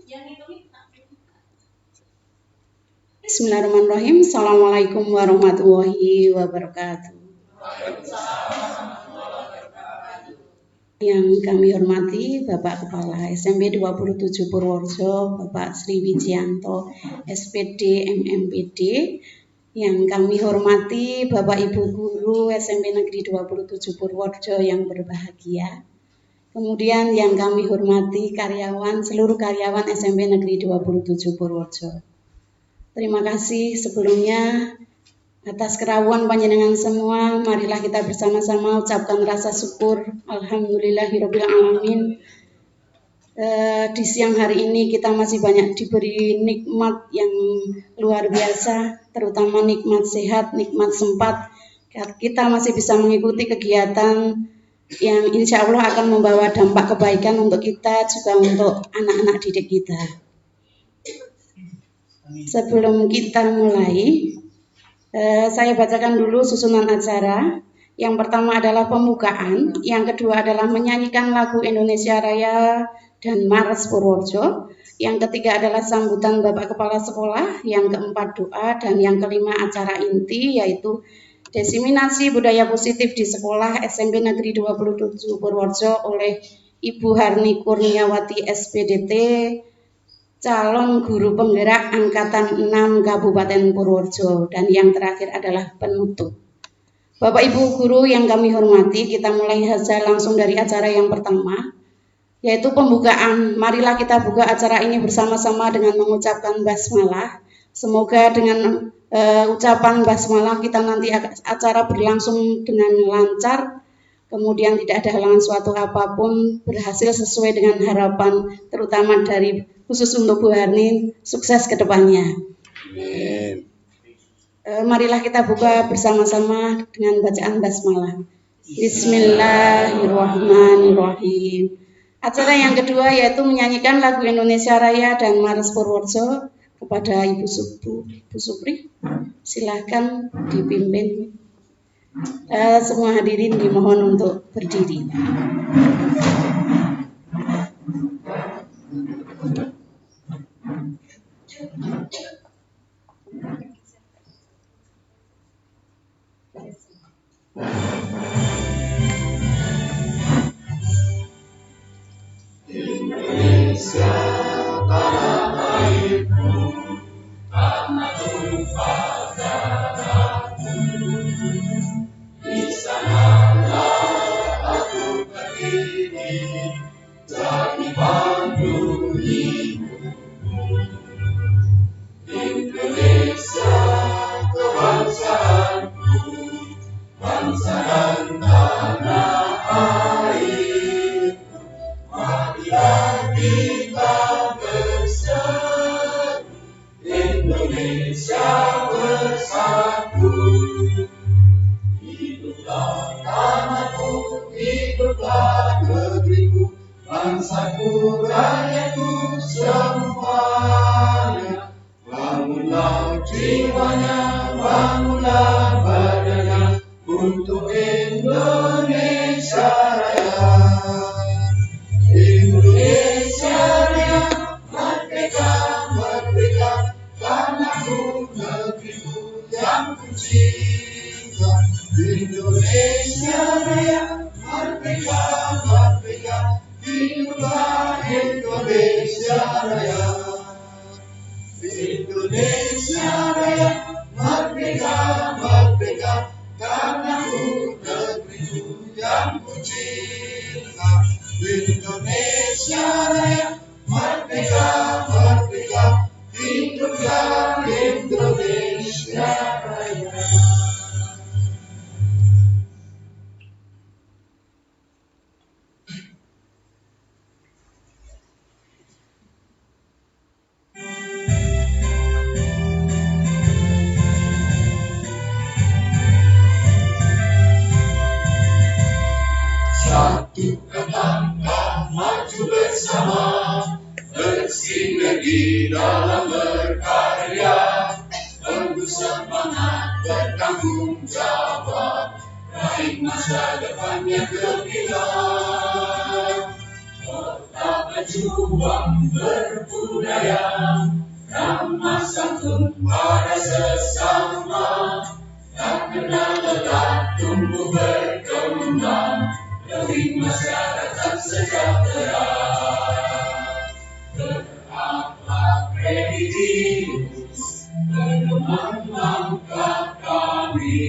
Bismillahirrahmanirrahim. Assalamualaikum warahmatullahi wabarakatuh. Yang kami hormati Bapak Kepala SMP 27 Purworejo, Bapak Sri Wijianto, SPD MMPD. Yang kami hormati Bapak Ibu Guru SMP Negeri 27 Purworejo yang berbahagia. Kemudian yang kami hormati seluruh karyawan SMP Negeri 27 Purworejo. Terima kasih sebelumnya atas kerawuan panjenengan semua. Marilah kita bersama-sama ucapkan rasa syukur. Alhamdulillahirabbil alamin. Di siang hari ini kita masih banyak diberi nikmat yang luar biasa, terutama nikmat sehat, nikmat sempat. Kita masih bisa mengikuti kegiatan yang insya Allah akan membawa dampak kebaikan untuk kita, juga untuk anak-anak didik kita. Sebelum kita mulai, saya bacakan dulu susunan acara. Yang pertama adalah pembukaan, yang kedua adalah menyanyikan lagu Indonesia Raya dan Mars Purworejo, yang ketiga adalah sambutan Bapak Kepala Sekolah, yang keempat doa, dan yang kelima acara inti yaitu diseminasi budaya positif di sekolah SMP Negeri 27 Purworejo oleh Ibu Harni Kurniawati SPDT, calon guru penggerak angkatan 6 Kabupaten Purworejo, dan yang terakhir adalah penutup. Bapak Ibu guru yang kami hormati, kita mulai saja langsung dari acara yang pertama, yaitu pembukaan. Marilah kita buka acara ini bersama-sama dengan mengucapkan basmalah. Semoga dengan ucapan basmalah kita nanti acara berlangsung dengan lancar, kemudian tidak ada halangan suatu apapun, berhasil sesuai dengan harapan, terutama dari khusus untuk Bu Harni, sukses ke depannya. Amin. Marilah kita buka bersama-sama dengan bacaan basmalah. Bismillahirrahmanirrahim. Acara yang kedua yaitu menyanyikan lagu Indonesia Raya dan Mars Purworejo. Kepada Ibu Supri, silahkan dipimpin. Semua hadirin dimohon untuk berdiri. Indonesia tanah airku, tanah tumpah darahku, di sanalah aku berdiri, jadi pandu hidupku. Indonesia kebangsaanku, bangsa dan tanah air. Marilah kita bersatu, Indonesia bersatu. Hiduplah tanahku, hiduplah negeriku, bangsaku, rakyatku semuanya. Bangunlah jiwanya, bangunlah badannya, untuk Indonesia Raya. Indonesia Raya, merdeka, merdeka, tanahku, negeriku yang ku cinta. Indonesia Raya, merdeka, merdeka, hiduplah Indonesia Raya. Indonesia Raya, merdeka, merdeka, tanahku, negeriku yang ku cinta. Indonesia Raya, merdeka, merdeka, hiduplah Indonesia Raya. Satu kebanggaan maju bersama, bersinergi dalam berkarya, penuh semangat bertanggung jawab, raih masa depan yang gemilang. Kota berjuang berbudaya, ramah santun pada sesama, tak kenal lelah tumbuh berkembang, lebih masyarakat sejahtera. Berakhlak religius pedoman langkah kami,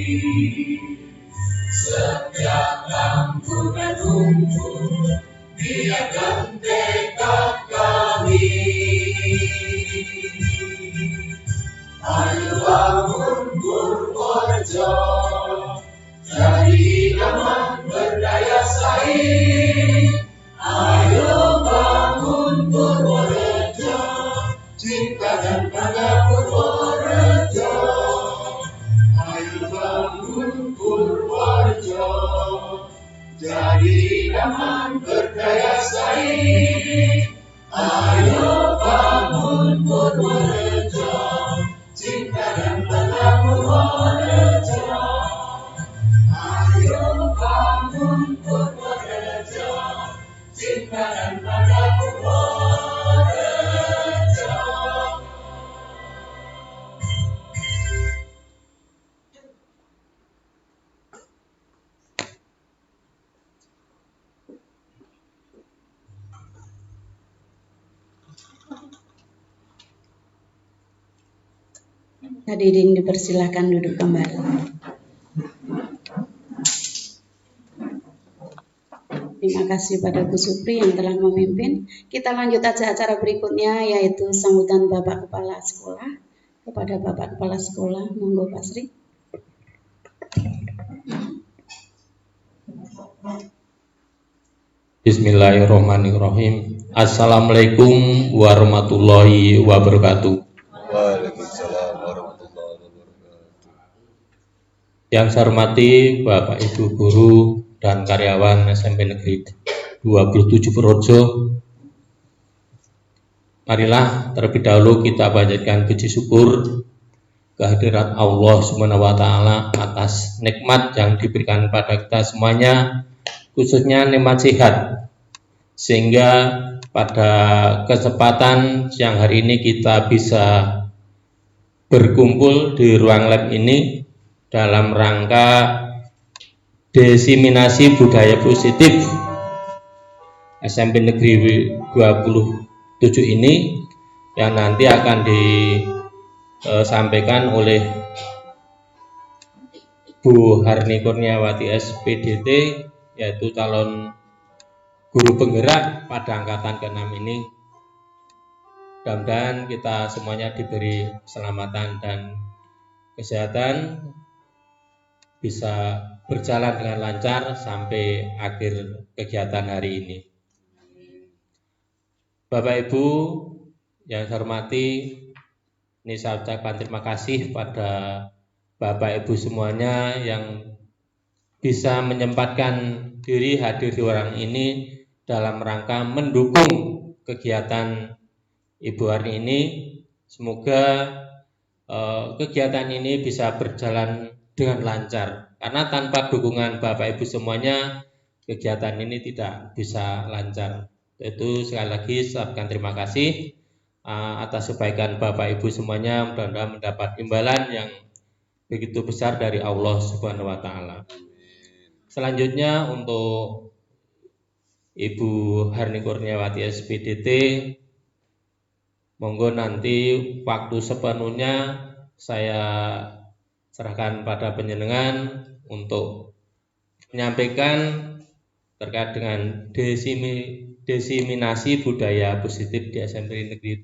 setiap lampu berkumpul biarkan tekad kami. Ayo bangun Purworejo, jadi idaman berdaya saing. Ayo bangun Purworejo, cinta dan bangga Purworejo. Ayo bangun Purworejo, jadi idaman berdaya saing. Ayo bangun Purworejo, cinta dan bangga Purworejo. Ayo bangun Purworejo, cinta dan bangga Purworejo. Hadirin dipersilakan duduk kembali. Terima kasih pada Bu Supri yang telah memimpin. Kita lanjut aja acara berikutnya, yaitu sambutan Bapak Kepala Sekolah. Kepada Bapak Kepala Sekolah, monggo Pak Sri. Bismillahirrahmanirrahim. Assalamualaikum warahmatullahi wabarakatuh. Waalaikumsalam warahmatullahi wabarakatuh. Yang saya hormati Bapak Ibu guru dan karyawan SMP Negeri 27 Purworejo. Marilah terlebih dahulu kita panjatkan puji syukur kehadirat Allah Subhanahu wa taala atas nikmat yang diberikan pada kita semuanya, khususnya nikmat sehat, sehingga pada kesempatan siang hari ini kita bisa berkumpul di ruang lab ini dalam rangka diseminasi budaya positif SMP Negeri 27 ini yang nanti akan disampaikan oleh Bu Harni Kurniawati SPDT, yaitu calon guru penggerak pada angkatan ke-6 ini. Mudah-mudahan kita semuanya diberi keselamatan dan kesehatan, bisa berjalan dengan lancar sampai akhir kegiatan hari ini. Bapak Ibu yang saya hormati, ini saya ucapkan terima kasih pada Bapak Ibu semuanya yang bisa menyempatkan diri hadir di ruang ini dalam rangka mendukung kegiatan Ibu Harni ini. Semoga kegiatan ini bisa berjalan dengan lancar, karena tanpa dukungan Bapak Ibu semuanya kegiatan ini tidak bisa lancar. Itu sekali lagi saya ucapkan terima kasih atas kebaikan Bapak Ibu semuanya. Mudah-mudahan mendapat imbalan yang begitu besar dari Allah Subhanahu wa taala. Selanjutnya untuk Ibu Harni Kurniawati SPDT, monggo nanti waktu sepenuhnya saya serahkan pada panjenengan untuk menyampaikan terkait dengan diseminasi budaya positif di SMP Negeri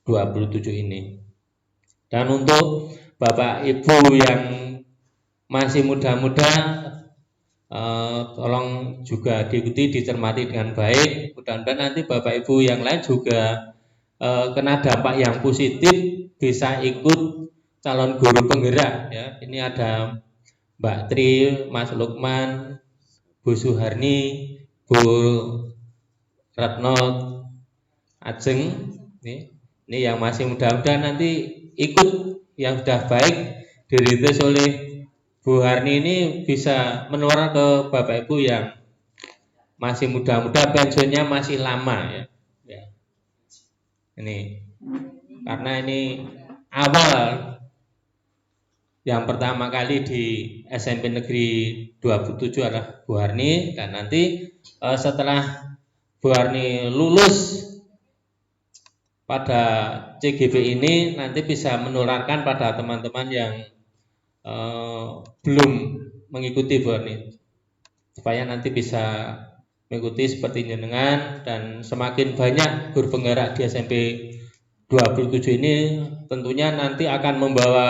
27 ini. Dan untuk Bapak Ibu yang masih muda-muda, tolong juga diikuti, dicermati dengan baik. Mudah-mudahan nanti Bapak Ibu yang lain juga kena dampak yang positif, bisa ikut calon guru penggerak ya. Ini ada Mbak Tri, Mas Lukman, Bu Suharni, Bu Retno Ajeng, ini yang masih muda-muda nanti ikut, yang sudah baik dirintis oleh Bu Harni ini bisa menular ke Bapak Ibu yang masih muda-muda, pensiunnya masih lama ya. Ini karena ini awal yang pertama kali di SMP Negeri 27 adalah Bu Harni, dan nanti setelah Bu Harni lulus pada CGB ini nanti bisa menularkan pada teman-teman yang belum mengikuti Bu Harni, supaya nanti bisa mengikuti seperti jenengan, dan semakin banyak guru penggerak di SMP 27 ini tentunya nanti akan membawa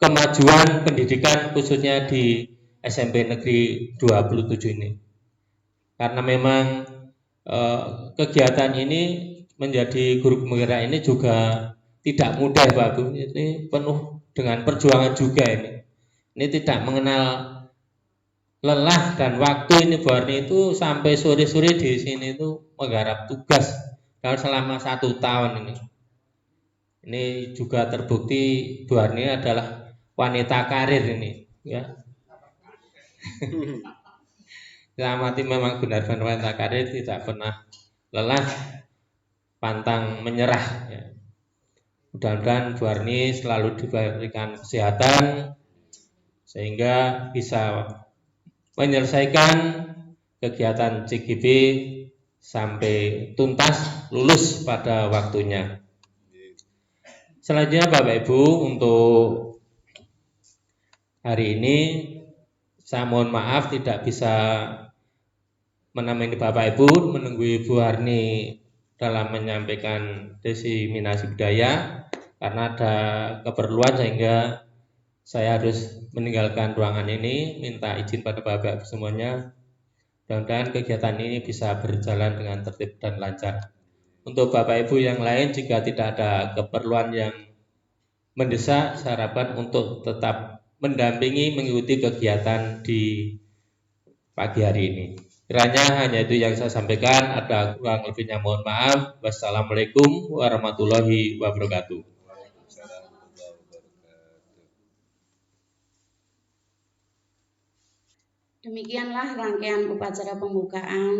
kemajuan pendidikan khususnya di SMP Negeri 27 ini. Karena memang kegiatan ini menjadi guru penggerak ini juga tidak mudah Pak Bu. Ini penuh dengan perjuangan juga ini. Ini tidak mengenal lelah dan waktu. Ini Bu Harni itu sampai sore-sore di sini itu menggarap tugas kalau selama 1 tahun ini. Ini juga terbukti Bu Harni adalah wanita karir ini, ya. Amati memang benar-benar wanita karir, tidak pernah lelah, pantang menyerah. Ya. Mudah-mudahan Bu Harni selalu diberikan kesehatan sehingga bisa menyelesaikan kegiatan CGB sampai tuntas, lulus pada waktunya. Selanjutnya Bapak Ibu, untuk hari ini saya mohon maaf tidak bisa menemani Bapak Ibu, menunggu Ibu Harni dalam menyampaikan diseminasi budaya karena ada keperluan sehingga saya harus meninggalkan ruangan ini. Minta izin pada Bapak Ibu semuanya, mudah-mudahan kegiatan ini bisa berjalan dengan tertib dan lancar. Untuk Bapak Ibu yang lain, jika tidak ada keperluan yang mendesak, saya harapkan untuk tetap mendampingi mengikuti kegiatan di pagi hari ini. Kiranya hanya itu yang saya sampaikan, ada kurang lebihnya mohon maaf. Wassalamualaikum warahmatullahi wabarakatuh. Waalaikumsalam warahmatullahi wabarakatuh. Demikianlah rangkaian upacara pembukaan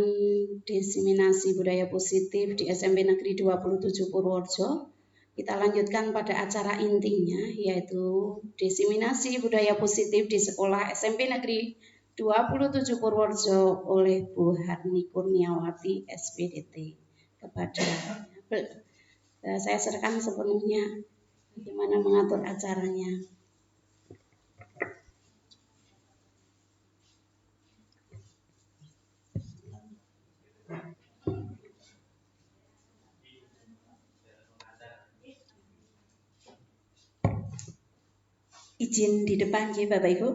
diseminasi budaya positif di SMP Negeri 27 Purworejo. Kita lanjutkan pada acara intinya, yaitu diseminasi budaya positif di sekolah SMP Negeri 27 Purworejo oleh Bu Harni Kurniawati SPDT. Kepada saya serahkan sepenuhnya bagaimana mengatur acaranya. Izin di depan ya Bapak Ibu.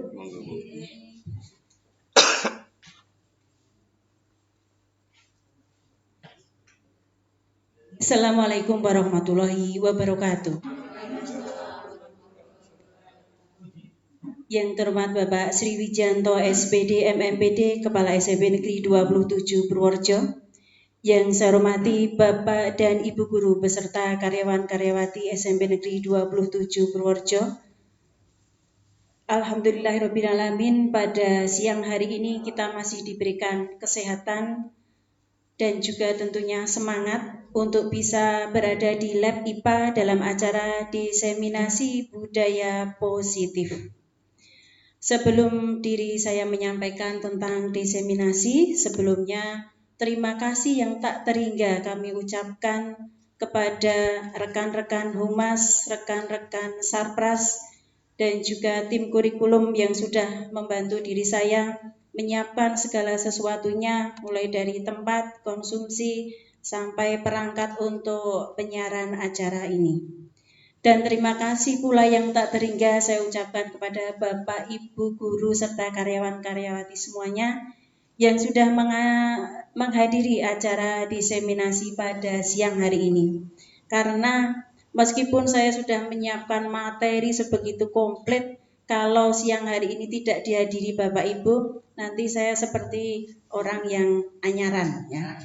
Assalamualaikum warahmatullahi wabarakatuh. Yang terhormat Bapak Sri Wijanto SPD MMPD Kepala SMP Negeri 27 Purworejo. Yang saya hormati Bapak dan Ibu Guru beserta karyawan-karyawati SMP Negeri 27 Purworejo. Alhamdulillahirrabbilalamin, pada siang hari ini kita masih diberikan kesehatan dan juga tentunya semangat untuk bisa berada di lab IPA dalam acara diseminasi budaya positif. Sebelum diri saya menyampaikan tentang diseminasi, sebelumnya terima kasih yang tak terhingga kami ucapkan kepada rekan-rekan Humas, rekan-rekan Sarpras, dan juga tim kurikulum yang sudah membantu diri saya menyiapkan segala sesuatunya, mulai dari tempat, konsumsi, sampai perangkat untuk penyiaran acara ini. Dan terima kasih pula yang tak terhingga saya ucapkan kepada Bapak, Ibu, Guru, serta karyawan-karyawati semuanya yang sudah menghadiri acara diseminasi pada siang hari ini. Karena meskipun saya sudah menyiapkan materi sebegitu komplit, kalau siang hari ini tidak dihadiri Bapak Ibu, nanti saya seperti orang yang anyaran. Ya.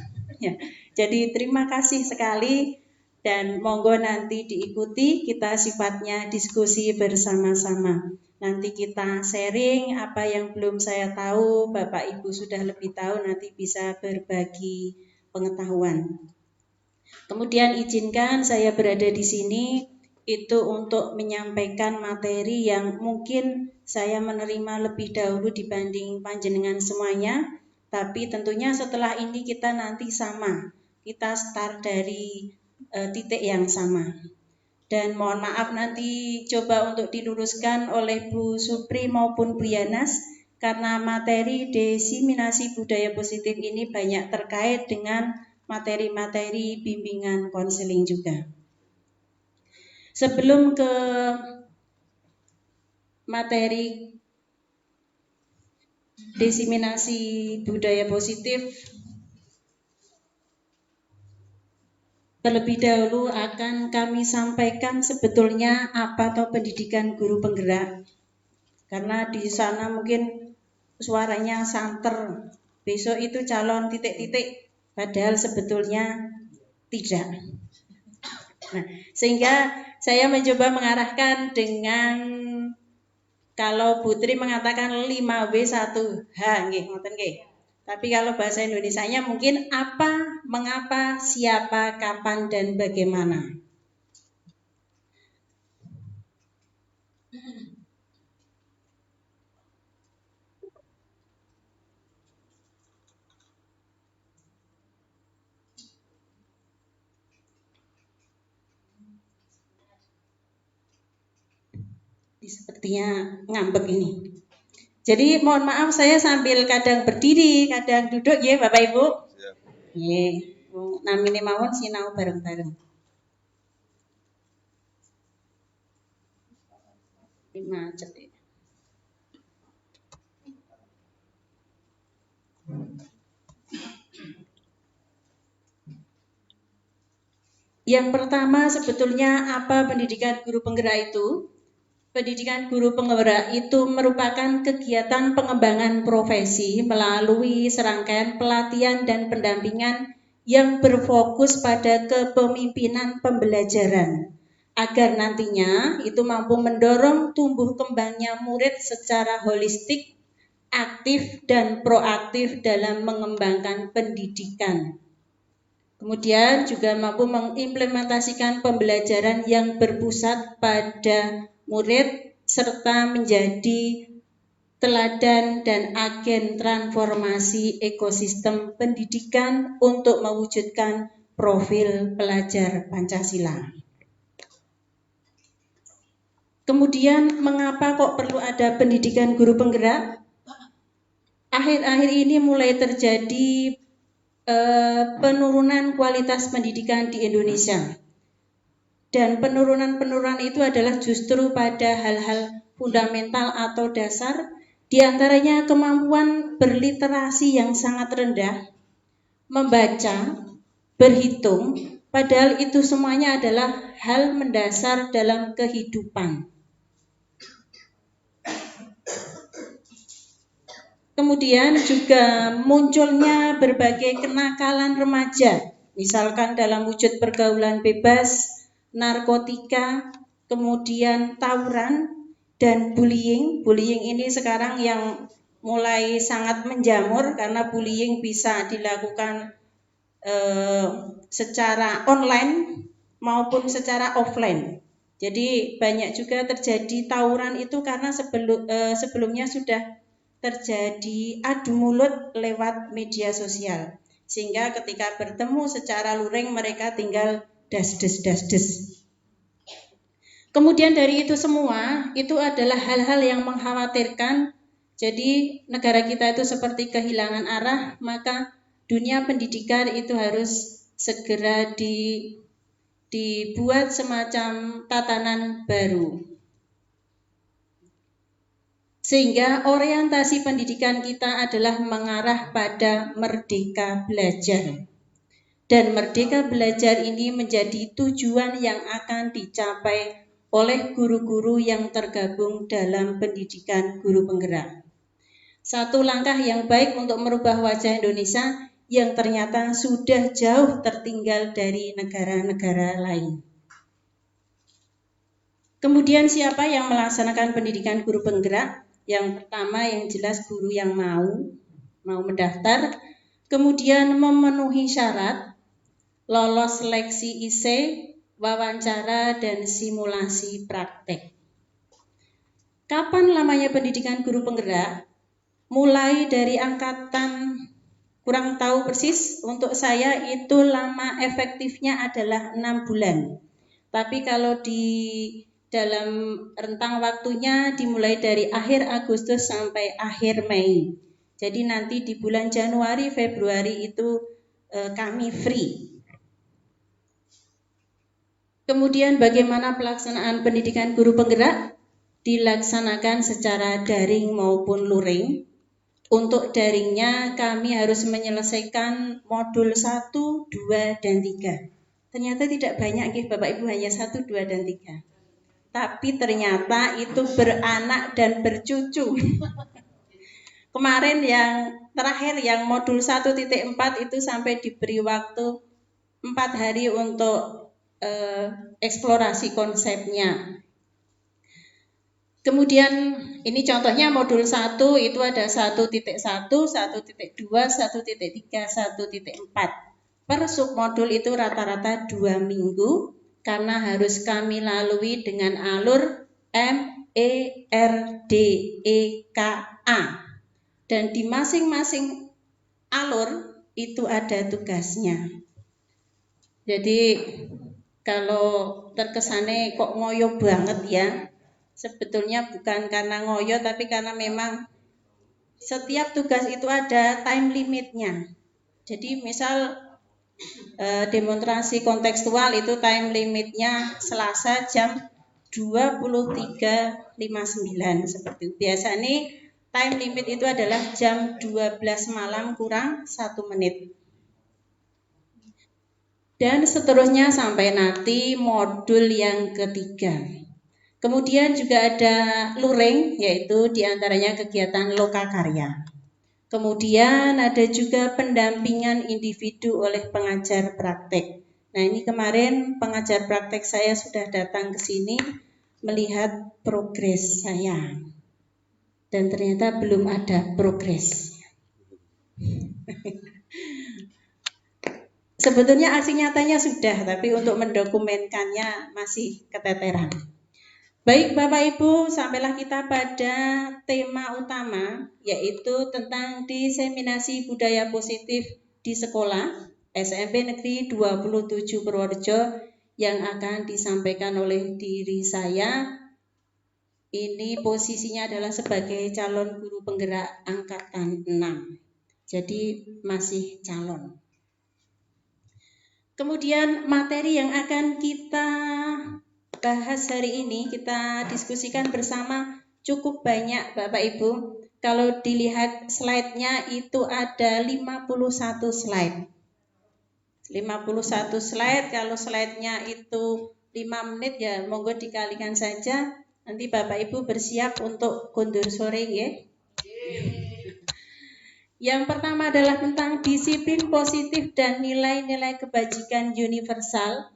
Jadi terima kasih sekali dan monggo nanti diikuti, kita sifatnya diskusi bersama-sama. Nanti kita sharing apa yang belum saya tahu, Bapak Ibu sudah lebih tahu, nanti bisa berbagi pengetahuan. Kemudian izinkan saya berada di sini itu untuk menyampaikan materi yang mungkin saya menerima lebih dahulu dibanding panjenengan semuanya, tapi tentunya setelah ini kita nanti sama, kita start dari titik yang sama. Dan mohon maaf nanti coba untuk diluruskan oleh Bu Supri maupun Bu Yanas, karena materi diseminasi budaya positif ini banyak terkait dengan materi-materi bimbingan konseling juga. Sebelum ke materi diseminasi budaya positif, terlebih dahulu akan kami sampaikan sebetulnya apa atau pendidikan guru penggerak. Karena di sana mungkin suaranya santer, besok itu calon titik-titik, padahal sebetulnya tidak. Nah, sehingga saya mencoba mengarahkan dengan, kalau Putri mengatakan 5W1H, nggih, ngoten nggih. Tapi kalau bahasa Indonesianya mungkin apa, mengapa, siapa, kapan, dan bagaimana. Sepertinya ngambek ini. Jadi mohon maaf saya sambil kadang berdiri, kadang duduk ya Bapak Ibu. Nggih, namine mawon sinau bareng-bareng. Macet ya. Yang pertama sebetulnya apa pendidikan guru penggerak itu? Pendidikan guru penggerak itu merupakan kegiatan pengembangan profesi melalui serangkaian pelatihan dan pendampingan yang berfokus pada kepemimpinan pembelajaran, agar nantinya itu mampu mendorong tumbuh kembangnya murid secara holistik, aktif dan proaktif dalam mengembangkan pendidikan. Kemudian juga mampu mengimplementasikan pembelajaran yang berpusat pada murid serta menjadi teladan dan agen transformasi ekosistem pendidikan untuk mewujudkan profil pelajar Pancasila. Kemudian mengapa kok perlu ada pendidikan guru penggerak? Akhir-akhir ini mulai terjadi penurunan kualitas pendidikan di Indonesia. Dan penurunan itu adalah justru pada hal-hal fundamental atau dasar, diantaranya kemampuan berliterasi yang sangat rendah, membaca, berhitung, padahal itu semuanya adalah hal mendasar dalam kehidupan. Kemudian juga munculnya berbagai kenakalan remaja, misalkan dalam wujud pergaulan bebas, narkotika, kemudian tawuran, dan bullying. Bullying ini sekarang yang mulai sangat menjamur karena bullying bisa dilakukan secara online maupun secara offline. Jadi banyak juga terjadi tawuran itu karena sebelumnya sudah terjadi adu mulut lewat media sosial, sehingga ketika bertemu secara luring mereka tinggal das-des. Kemudian dari itu semua itu adalah hal-hal yang mengkhawatirkan. Jadi negara kita itu seperti kehilangan arah, maka dunia pendidikan itu harus segera dibuat semacam tatanan baru. Sehingga orientasi pendidikan kita adalah mengarah pada merdeka belajar. Dan merdeka belajar ini menjadi tujuan yang akan dicapai oleh guru-guru yang tergabung dalam pendidikan guru penggerak. Satu langkah yang baik untuk merubah wajah Indonesia yang ternyata sudah jauh tertinggal dari negara-negara lain. Kemudian siapa yang melaksanakan pendidikan guru penggerak? Yang pertama yang jelas guru yang mau mendaftar, kemudian memenuhi syarat, lolos seleksi IC, wawancara, dan simulasi praktek. Kapan lamanya pendidikan guru penggerak? Mulai dari angkatan, kurang tahu persis, untuk saya itu lama efektifnya adalah 6 bulan. Tapi kalau di dalam rentang waktunya dimulai dari akhir Agustus sampai akhir Mei. Jadi nanti di bulan Januari, Februari itu kami free. Kemudian bagaimana pelaksanaan pendidikan guru penggerak? Dilaksanakan secara daring maupun luring. Untuk daringnya kami harus menyelesaikan modul 1, 2, dan 3. Ternyata tidak banyak Bapak Ibu, hanya 1, 2, dan 3. Tapi ternyata itu beranak dan bercucu. Kemarin yang terakhir yang modul 1.4 itu sampai diberi waktu 4 hari untuk eksplorasi konsepnya. Kemudian ini contohnya modul 1 itu ada 1.1, 1.2, 1.3, 1.4. Per submodul itu rata-rata 2 minggu karena harus kami lalui dengan alur MERDEKA. Dan di masing-masing alur itu ada tugasnya. Jadi kalau terkesannya kok ngoyo banget ya, sebetulnya bukan karena ngoyo tapi karena memang setiap tugas itu ada time limitnya. Jadi misal demonstrasi kontekstual itu time limitnya Selasa jam 23.59 seperti itu. Biasanya time limit itu adalah jam 12 malam kurang 1 menit. Dan seterusnya sampai nanti modul yang ketiga. Kemudian juga ada luring, yaitu diantaranya kegiatan lokakarya. Kemudian ada juga pendampingan individu oleh pengajar praktek. Nah ini kemarin pengajar praktek saya sudah datang ke sini melihat progres saya. Dan ternyata belum ada progres. Sebetulnya aksi nyatanya sudah, tapi untuk mendokumenkannya masih keteteran. Baik Bapak Ibu, sampailah kita pada tema utama, yaitu tentang diseminasi budaya positif di sekolah SMP Negeri 27 Purworejo yang akan disampaikan oleh diri saya. Ini posisinya adalah sebagai calon guru penggerak angkatan 6. Jadi masih calon. Kemudian materi yang akan kita bahas hari ini, kita diskusikan bersama cukup banyak Bapak Ibu. Kalau dilihat slide-nya itu ada 51 slide. 51 slide, kalau slide-nya itu 5 menit ya monggo dikalikan saja. Nanti Bapak Ibu bersiap untuk kondur sore ya. Yang pertama adalah tentang disiplin positif dan nilai-nilai kebajikan universal.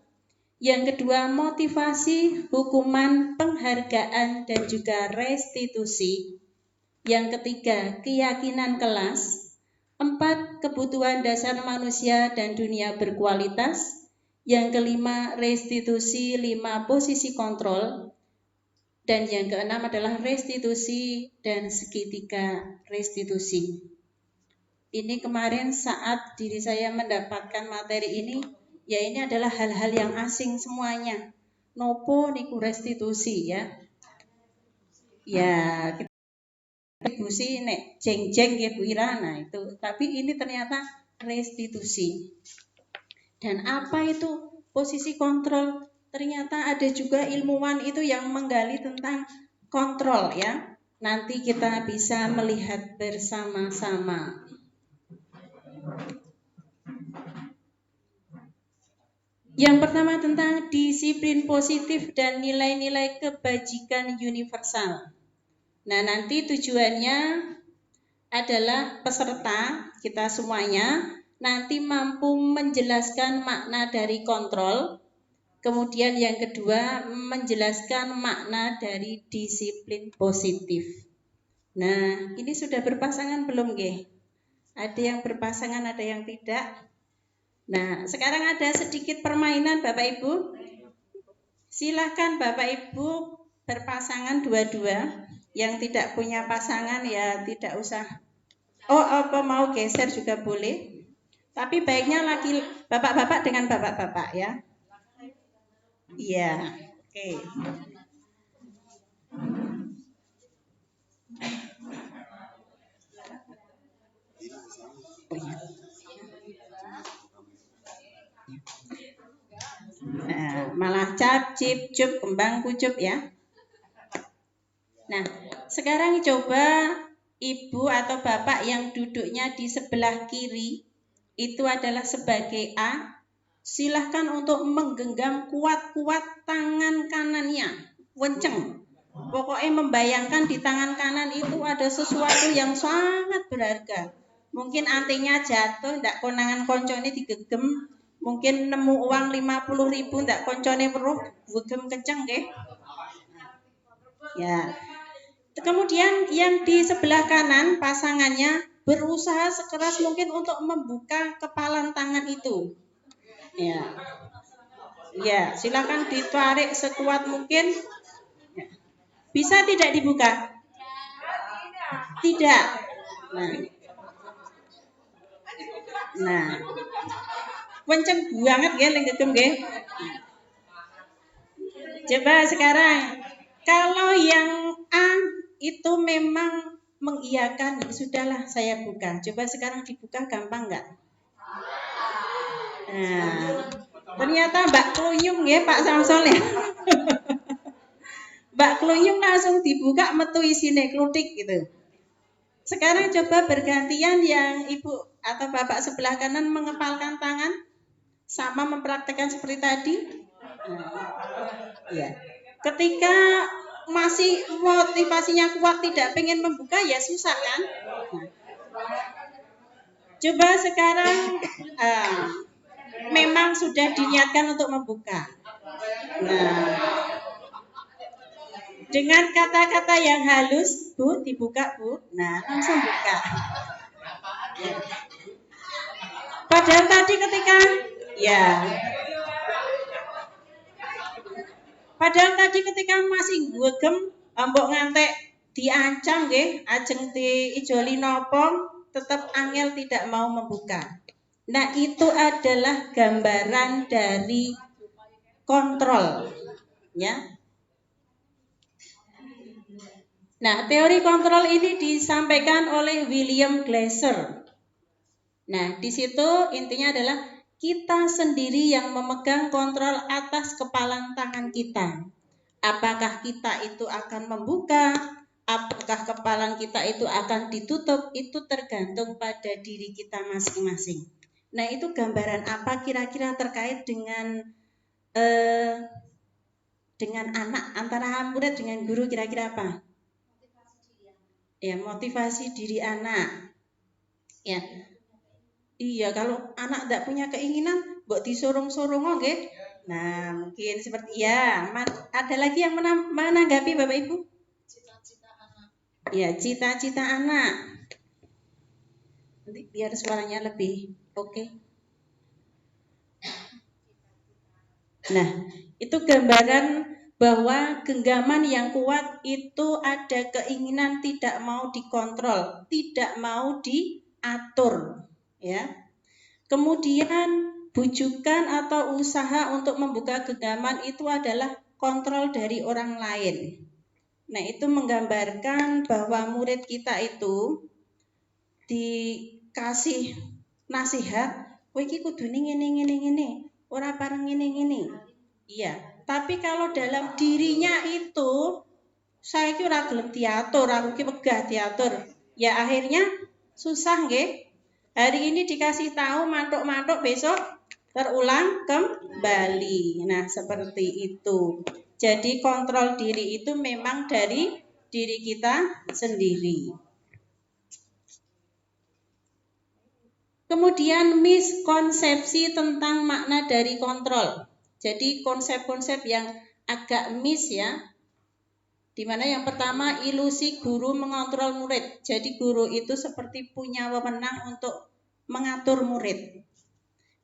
Yang kedua, motivasi, hukuman, penghargaan, dan juga restitusi. Yang ketiga, keyakinan kelas. 4, kebutuhan dasar manusia dan dunia berkualitas. Yang kelima, restitusi. 5, posisi kontrol. Dan yang keenam adalah restitusi dan segitiga restitusi. Ini kemarin saat diri saya mendapatkan materi ini, ya ini adalah hal-hal yang asing semuanya. Nopo niku restitusi ya. Ya, kita restitusi nek jeng-jeng ya Bu Ira, nah itu. Tapi ini ternyata restitusi. Dan apa itu posisi kontrol? Ternyata ada juga ilmuwan itu yang menggali tentang kontrol ya. Nanti kita bisa melihat bersama-sama. Yang pertama tentang disiplin positif dan nilai-nilai kebajikan universal. Nah, nanti tujuannya adalah peserta kita semuanya nanti mampu menjelaskan makna dari kontrol. Kemudian yang kedua menjelaskan makna dari disiplin positif. Nah, ini sudah berpasangan belum, nggih? Ada yang berpasangan, ada yang tidak. Nah, sekarang ada sedikit permainan Bapak Ibu. Silahkan Bapak Ibu berpasangan dua-dua. Yang tidak punya pasangan ya tidak usah. Oh, apa mau geser juga boleh. Tapi baiknya lagi bapak-bapak dengan bapak-bapak ya. Iya, oke. Nah, malah cap, cip, cup, kembang, kucup ya. Nah, sekarang coba ibu atau bapak yang duduknya di sebelah kiri itu adalah sebagai A. Silahkan untuk menggenggam kuat-kuat tangan kanannya, kenceng. Pokoknya membayangkan di tangan kanan itu ada sesuatu yang sangat berharga. Mungkin antingnya jatuh, ndak konangan koncone digegem. Mungkin nemu uang 50.000, ndak koncone weruh, gegem kenceng nggih. Ya. Kemudian yang di sebelah kanan pasangannya berusaha sekeras mungkin untuk membuka kepalan tangan itu. Ya. Ya, silakan ditarik sekuat mungkin. Bisa tidak dibuka? Tidak. Nah. Kenceng banget ya lenggegem nggih. Coba sekarang kalau yang A itu memang mengiyakan, sudahlah saya buka. Coba sekarang dibuka gampang enggak? Nah, ternyata Mbak Kluyung ya Pak Samsul ya. Mbak Kluyung langsung dibuka metu isine klutik gitu. Sekarang coba bergantian yang ibu atau bapak sebelah kanan mengepalkan tangan sama mempraktekkan seperti tadi. Ya. Ketika masih motivasinya kuat tidak pengen membuka ya susah kan? Coba sekarang memang sudah diniatkan untuk membuka. Nah, dengan kata-kata yang halus, Bu, dibuka, Bu. Nah, langsung buka. Padahal tadi ketika masih gegem mbok ngantek diancam nggih, ajeng diijoli napa tetap angel tidak mau membuka. Nah, itu adalah gambaran dari kontrol, ya. Nah, teori kontrol ini disampaikan oleh William Glasser. Nah, di situ intinya adalah kita sendiri yang memegang kontrol atas kepalan tangan kita. Apakah kita itu akan membuka, apakah kepalan kita itu akan ditutup, itu tergantung pada diri kita masing-masing. Nah, itu gambaran apa kira-kira terkait dengan anak, antara murid dengan guru kira-kira apa? Ya, motivasi diri anak. Ya. Iya, kalau anak tidak punya keinginan, mbok disorong-sorong nggih. Nah, mungkin seperti ya. Ada lagi yang menanggapi Bapak Ibu? Cita-cita anak. Ya, cita-cita anak. Nanti biar suaranya lebih oke. Nah, itu gambaran bahwa genggaman yang kuat itu ada keinginan tidak mau dikontrol, tidak mau diatur, ya. Kemudian bujukan atau usaha untuk membuka genggaman itu adalah kontrol dari orang lain. Nah, itu menggambarkan bahwa murid kita itu dikasih nasihat, kowe iki kudune ngene, ora pareng ngene. Iya, tapi kalau dalam dirinya itu saya ki ora gelem diatur, aku ki wegah diatur. Ya akhirnya susah nggih. Hari ini dikasih tahu mantuk-mantuk, besok terulang kembali. Nah, seperti itu. Jadi kontrol diri itu memang dari diri kita sendiri. Kemudian miskonsepsi tentang makna dari kontrol. Jadi konsep-konsep yang agak miss ya. Dimana yang pertama ilusi guru mengontrol murid. Jadi guru itu seperti punya wewenang untuk mengatur murid.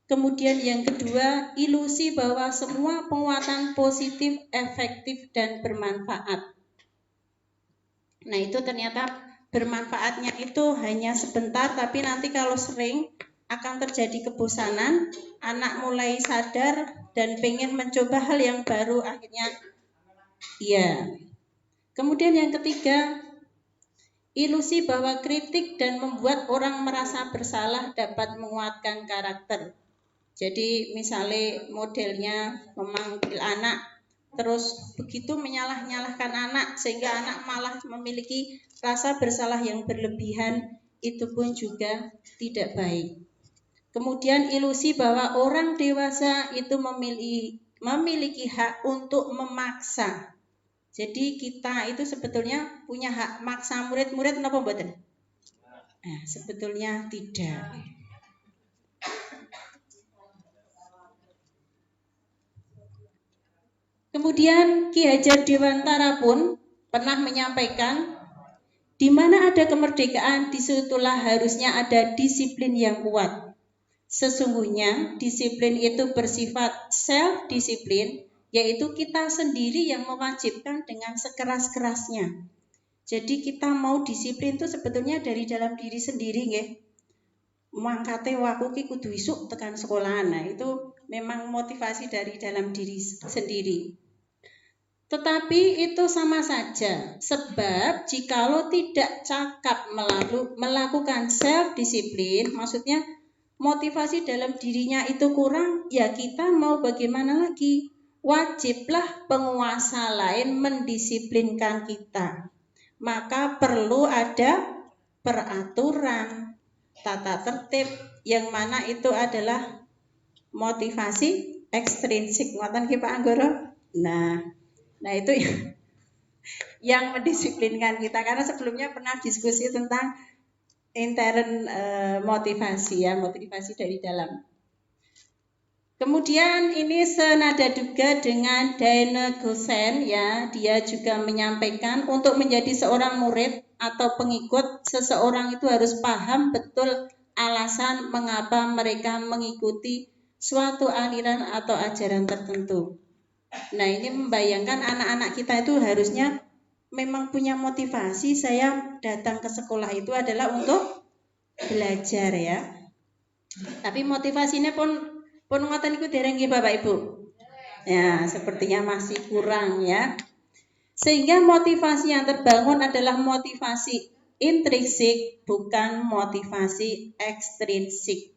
Kemudian yang kedua, ilusi bahwa semua penguatan positif, efektif, dan bermanfaat. Nah itu ternyata bermanfaatnya itu hanya sebentar, tapi nanti kalau sering akan terjadi kebosanan, anak mulai sadar dan pengen mencoba hal yang baru, akhirnya iya. Kemudian yang ketiga, ilusi bahwa kritik dan membuat orang merasa bersalah dapat menguatkan karakter. Jadi misalnya modelnya memanggil anak, terus begitu menyalah-nyalahkan anak sehingga anak malah memiliki rasa bersalah yang berlebihan, itu pun juga tidak baik. Kemudian ilusi bahwa orang dewasa itu memiliki hak untuk memaksa. Jadi kita itu sebetulnya punya hak maksa murid-murid napa mboten? Nah, sebetulnya tidak. Kemudian Ki Hajar Dewantara pun pernah menyampaikan, di mana ada kemerdekaan, disitulah harusnya ada disiplin yang kuat. Sesungguhnya disiplin itu bersifat self-disiplin, yaitu kita sendiri yang mewajibkan dengan sekeras-kerasnya. Jadi kita mau disiplin itu sebetulnya dari dalam diri sendiri, nggih. Mangkate waku ki kudu isuk tekan sekolahan. Nah, itu memang motivasi dari dalam diri sendiri. Tetapi itu sama saja, sebab jikalau tidak cakap melakukan self-disiplin, maksudnya motivasi dalam dirinya itu kurang, ya kita mau bagaimana lagi? Wajiblah penguasa lain mendisiplinkan kita. Maka perlu ada peraturan, tata tertib, yang mana itu adalah motivasi ekstrinsik. Ngoten ki Pak Anggoro? Nah itu yang mendisiplinkan kita, karena sebelumnya pernah diskusi tentang intern motivasi ya, motivasi dari dalam. Kemudian ini senada juga dengan Diana Gosen ya, dia juga menyampaikan untuk menjadi seorang murid atau pengikut, seseorang itu harus paham betul alasan mengapa mereka mengikuti suatu aliran atau ajaran tertentu. Nah ini membayangkan anak-anak kita itu harusnya memang punya motivasi, saya datang ke sekolah itu adalah untuk belajar ya. Tapi motivasinya pun ngoten iku dereng nggih Bapak Ibu. Ya, sepertinya masih kurang ya. Sehingga motivasi yang terbangun adalah motivasi intrinsik, bukan motivasi ekstrinsik.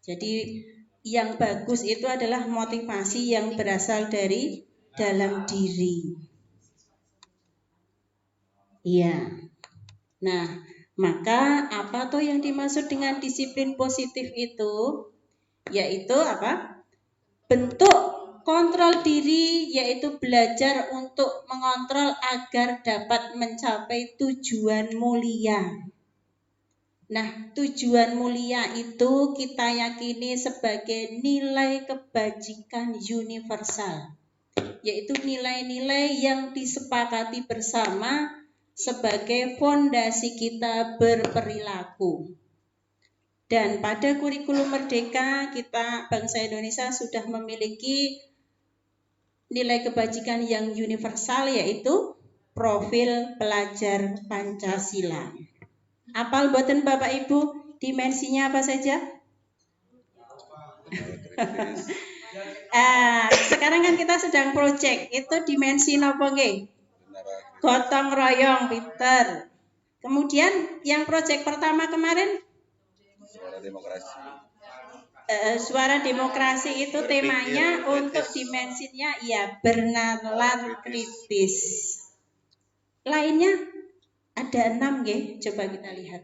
Jadi yang bagus itu adalah motivasi yang berasal dari dalam diri. Iya. Nah, maka apa tuh yang dimaksud dengan disiplin positif itu? Yaitu apa? Bentuk kontrol diri, yaitu belajar untuk mengontrol agar dapat mencapai tujuan mulia. Nah, tujuan mulia itu kita yakini sebagai nilai kebajikan universal, yaitu nilai-nilai yang disepakati bersama sebagai fondasi kita berperilaku. Dan pada kurikulum Merdeka, kita bangsa Indonesia sudah memiliki nilai kebajikan yang universal, yaitu profil pelajar Pancasila. Apal boten Bapak Ibu, dimensinya apa saja? Sekarang kan kita sedang project, itu dimensi napa nggih? Gotong royong, pinter. Kemudian yang project pertama kemarin? Suara demokrasi. Suara demokrasi itu temanya kritis. Untuk dimensinya ya bernalar kritis. Lainnya ada 6 nggih, coba kita lihat.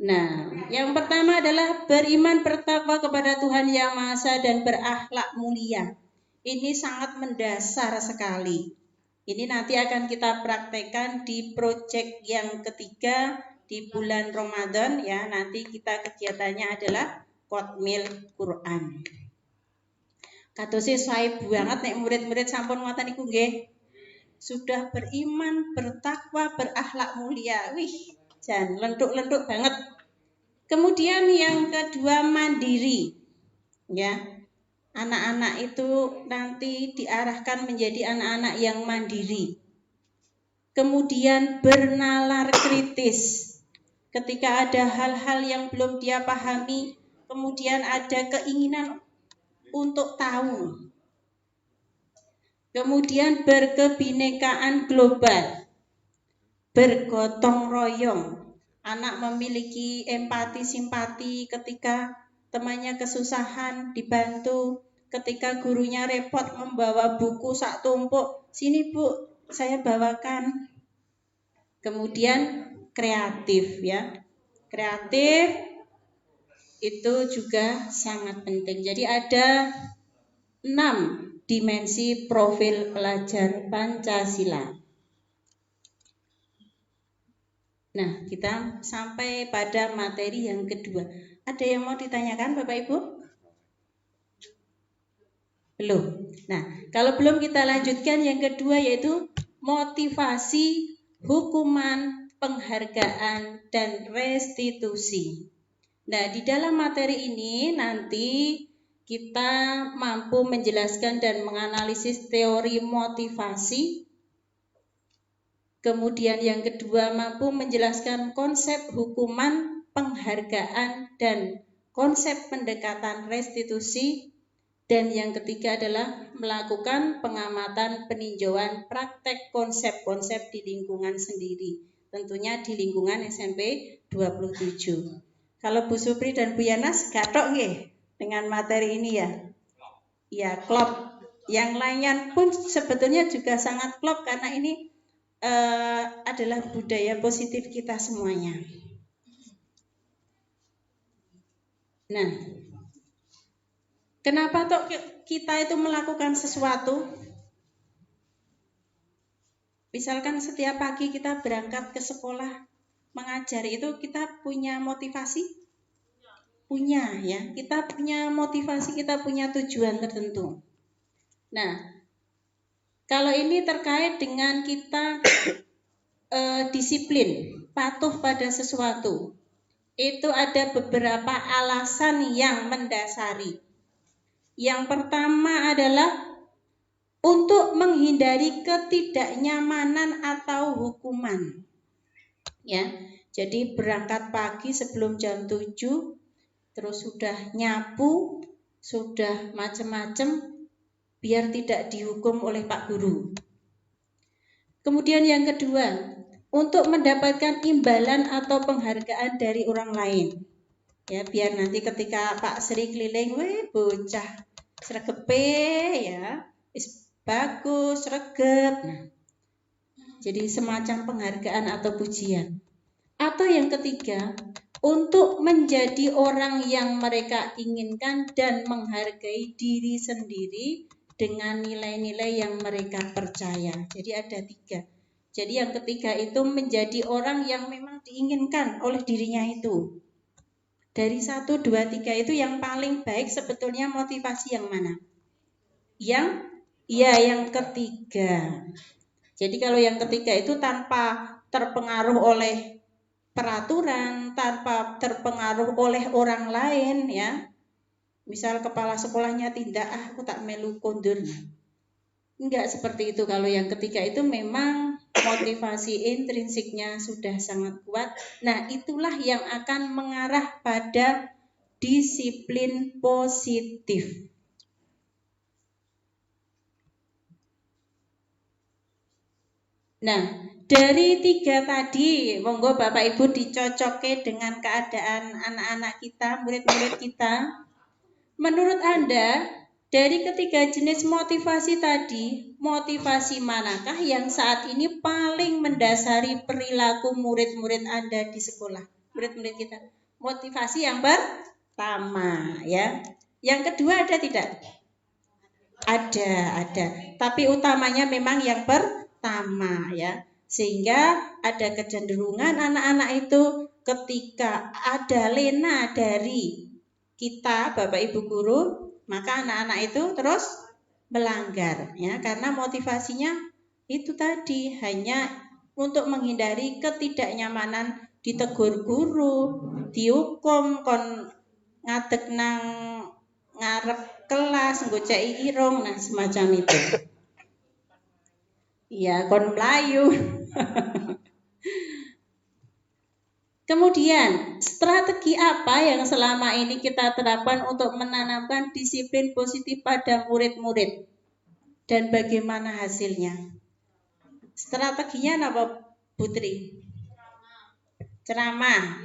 Nah, yang pertama adalah beriman bertakwa kepada Tuhan Yang Maha Esa dan berakhlak mulia. Ini sangat mendasar sekali. Ini nanti akan kita praktekkan di proyek yang ketiga di bulan Ramadan ya. Nanti kita kegiatannya adalah Qotmil Quran. Katose sae banget nek murid-murid sampun ngoten niku nggih. Sudah beriman, bertakwa, berakhlak mulia. Wih, jan lentuk-lentuk banget. Kemudian yang kedua mandiri, ya. Anak-anak itu nanti diarahkan menjadi anak-anak yang mandiri. Kemudian bernalar kritis. Ketika ada hal-hal yang belum dia pahami, kemudian ada keinginan untuk tahu. Kemudian berkebinekaan global, bergotong royong. Anak memiliki empati, simpati ketika temannya kesusahan, dibantu. Ketika gurunya repot membawa buku sak tumpuk, sini Bu, saya bawakan. Kemudian kreatif, ya. Kreatif itu juga sangat penting. Jadi ada 6 dimensi profil pelajar Pancasila. Nah, kita sampai pada materi yang kedua. Ada yang mau ditanyakan Bapak Ibu? Belum. Nah, kalau belum kita lanjutkan yang kedua yaitu motivasi, hukuman, penghargaan, dan restitusi. Nah, di dalam materi ini nanti kita mampu menjelaskan dan menganalisis teori motivasi. Kemudian yang kedua mampu menjelaskan konsep hukuman, penghargaan, dan konsep pendekatan restitusi. Dan yang ketiga adalah melakukan pengamatan peninjauan praktek konsep-konsep di lingkungan sendiri. Tentunya di lingkungan SMP 27. Kalau Bu Supri dan Bu Yanas gathok nggih dengan materi ini ya? Ya, klop. Yang lainnya pun sebetulnya juga sangat klop karena ini adalah budaya positif kita semuanya. Nah, kenapa toh kita itu melakukan sesuatu? Misalkan setiap pagi kita berangkat ke sekolah mengajar itu kita punya motivasi? Punya, ya. Kita punya motivasi, kita punya tujuan tertentu. Nah, kalau ini terkait dengan kita disiplin, patuh pada sesuatu. Itu ada beberapa alasan yang mendasari. Yang pertama adalah untuk menghindari ketidaknyamanan atau hukuman. Ya, jadi berangkat pagi sebelum jam 7, terus sudah nyapu, sudah macam-macam, biar tidak dihukum oleh Pak Guru. Kemudian yang kedua, untuk mendapatkan imbalan atau penghargaan dari orang lain. Ya, biar nanti ketika Pak Sri keliling, weh bocah sregepe ya, bagus, sregep. Nah, jadi semacam penghargaan atau pujian. Atau yang ketiga, untuk menjadi orang yang mereka inginkan dan menghargai diri sendiri dengan nilai-nilai yang mereka percaya. Jadi ada 3. Jadi yang ketiga itu menjadi orang yang memang diinginkan oleh dirinya itu. Dari 1, 2, 3 itu yang paling baik sebetulnya motivasi yang mana? Yang ketiga. Jadi kalau yang ketiga itu tanpa terpengaruh oleh peraturan, tanpa terpengaruh oleh orang lain, ya. Misal kepala sekolahnya tindak, aku tak melu kondur. Enggak seperti itu. Kalau yang ketiga itu memang motivasi intrinsiknya sudah sangat kuat. Nah, itulah yang akan mengarah pada disiplin positif. Nah, dari 3 tadi, monggo Bapak Ibu dicocoke dengan keadaan anak-anak kita, murid-murid kita. Menurut Anda, dari ketiga jenis motivasi tadi, motivasi manakah yang saat ini paling mendasari perilaku murid-murid Anda di sekolah? Murid-murid kita. Motivasi yang pertama, ya. Yang kedua ada tidak? Ada. Tapi utamanya memang yang pertama, ya. Sehingga ada kecenderungan anak-anak itu ketika ada lena dari kita, Bapak Ibu guru, maka anak-anak itu terus melanggar, ya, karena motivasinya itu tadi hanya untuk menghindari ketidaknyamanan ditegur guru, dihukum kon ngadeg nang ngarep kelas nggoceki irung, nah semacam itu. Ya, kon melayu. Kemudian, strategi apa yang selama ini kita terapkan untuk menanamkan disiplin positif pada murid-murid? Dan bagaimana hasilnya? Strateginya apa, Putri? Ceramah.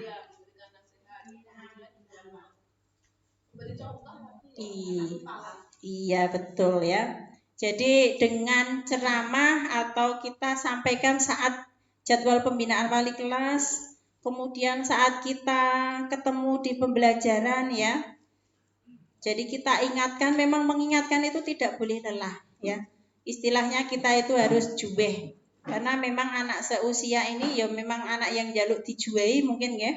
Iya, betul ya. Jadi dengan ceramah atau kita sampaikan saat jadwal pembinaan wali kelas, kemudian saat kita ketemu di pembelajaran ya. Jadi kita ingatkan, memang mengingatkan itu tidak boleh lelah ya. Istilahnya kita itu harus juweh. Karena memang anak seusia ini ya memang anak yang jaluk dijuwei mungkin ya.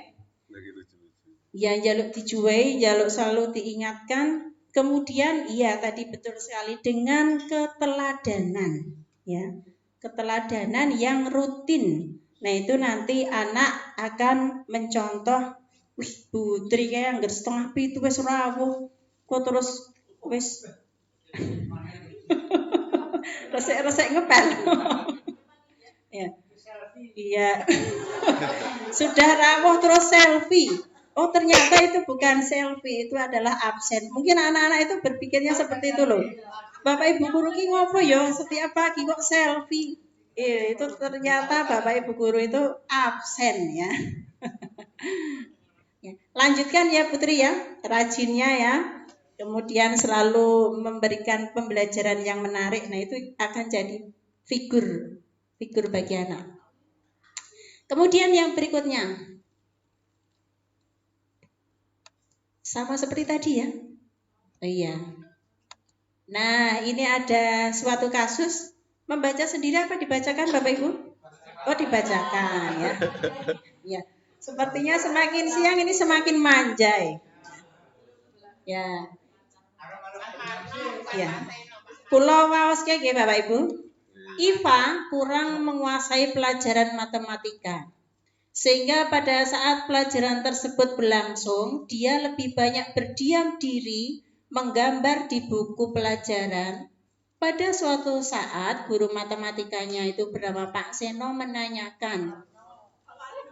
Ya jaluk dijuwei, jaluk selalu diingatkan. Kemudian iya tadi betul sekali dengan keteladanan ya. Keteladanan yang rutin. Nah itu nanti anak akan mencontoh, wih Putri kayak anggar setengah pitu wis rawuh, kok terus wis resek-resek ngepel. Ya. Iya. Sudah rawuh terus selfie. Oh ternyata itu bukan selfie, itu adalah absen. Mungkin anak-anak itu berpikirnya seperti itu loh. Bapak Ibu guru ki ngopo ya setiap pagi kok selfie. Itu ternyata Bapak Ibu guru itu absen ya. Lanjutkan ya Putri ya, rajinnya ya. Kemudian selalu memberikan pembelajaran yang menarik. Nah itu akan jadi figur bagi anak. Kemudian yang berikutnya. Sama seperti tadi ya. Oh iya. Nah, ini ada suatu kasus. Membaca sendiri apa dibacakan Bapak Ibu? Oh, dibacakan ya. Ya. Sepertinya semakin siang ini semakin manjai. Ya. Ya. Kula waos nggih Bapak Ibu. Iva kurang menguasai pelajaran matematika. Sehingga pada saat pelajaran tersebut berlangsung, dia lebih banyak berdiam diri, menggambar di buku pelajaran. Pada suatu saat, guru matematikanya itu bernama Pak Seno menanyakan,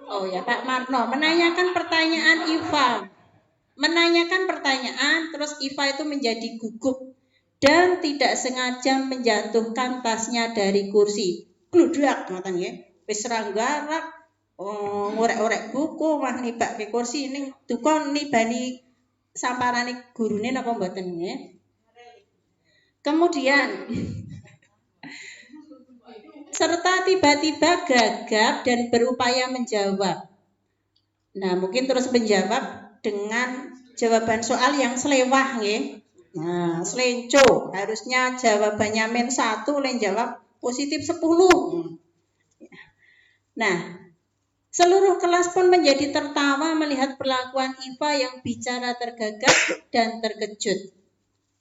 oh ya Pak Marno, menanyakan pertanyaan Iva. Menanyakan pertanyaan, terus Iva itu menjadi gugup dan tidak sengaja menjatuhkan tasnya dari kursi. Gludak, ngoten nggih. Wis ranggarak. Ngorek-orek buku mah nibak ke kursi ning duka nibani samparane gurune napa mboten nggih. Kemudian serta tiba-tiba gagap dan berupaya menjawab. Nah, mungkin terus menjawab dengan jawaban soal yang selewah nggih. Nah, selenco, harusnya jawabannya -1 oleh jawab positif 10. Nah, seluruh kelas pun menjadi tertawa melihat perlakuan Iva yang bicara tergagap dan terkejut.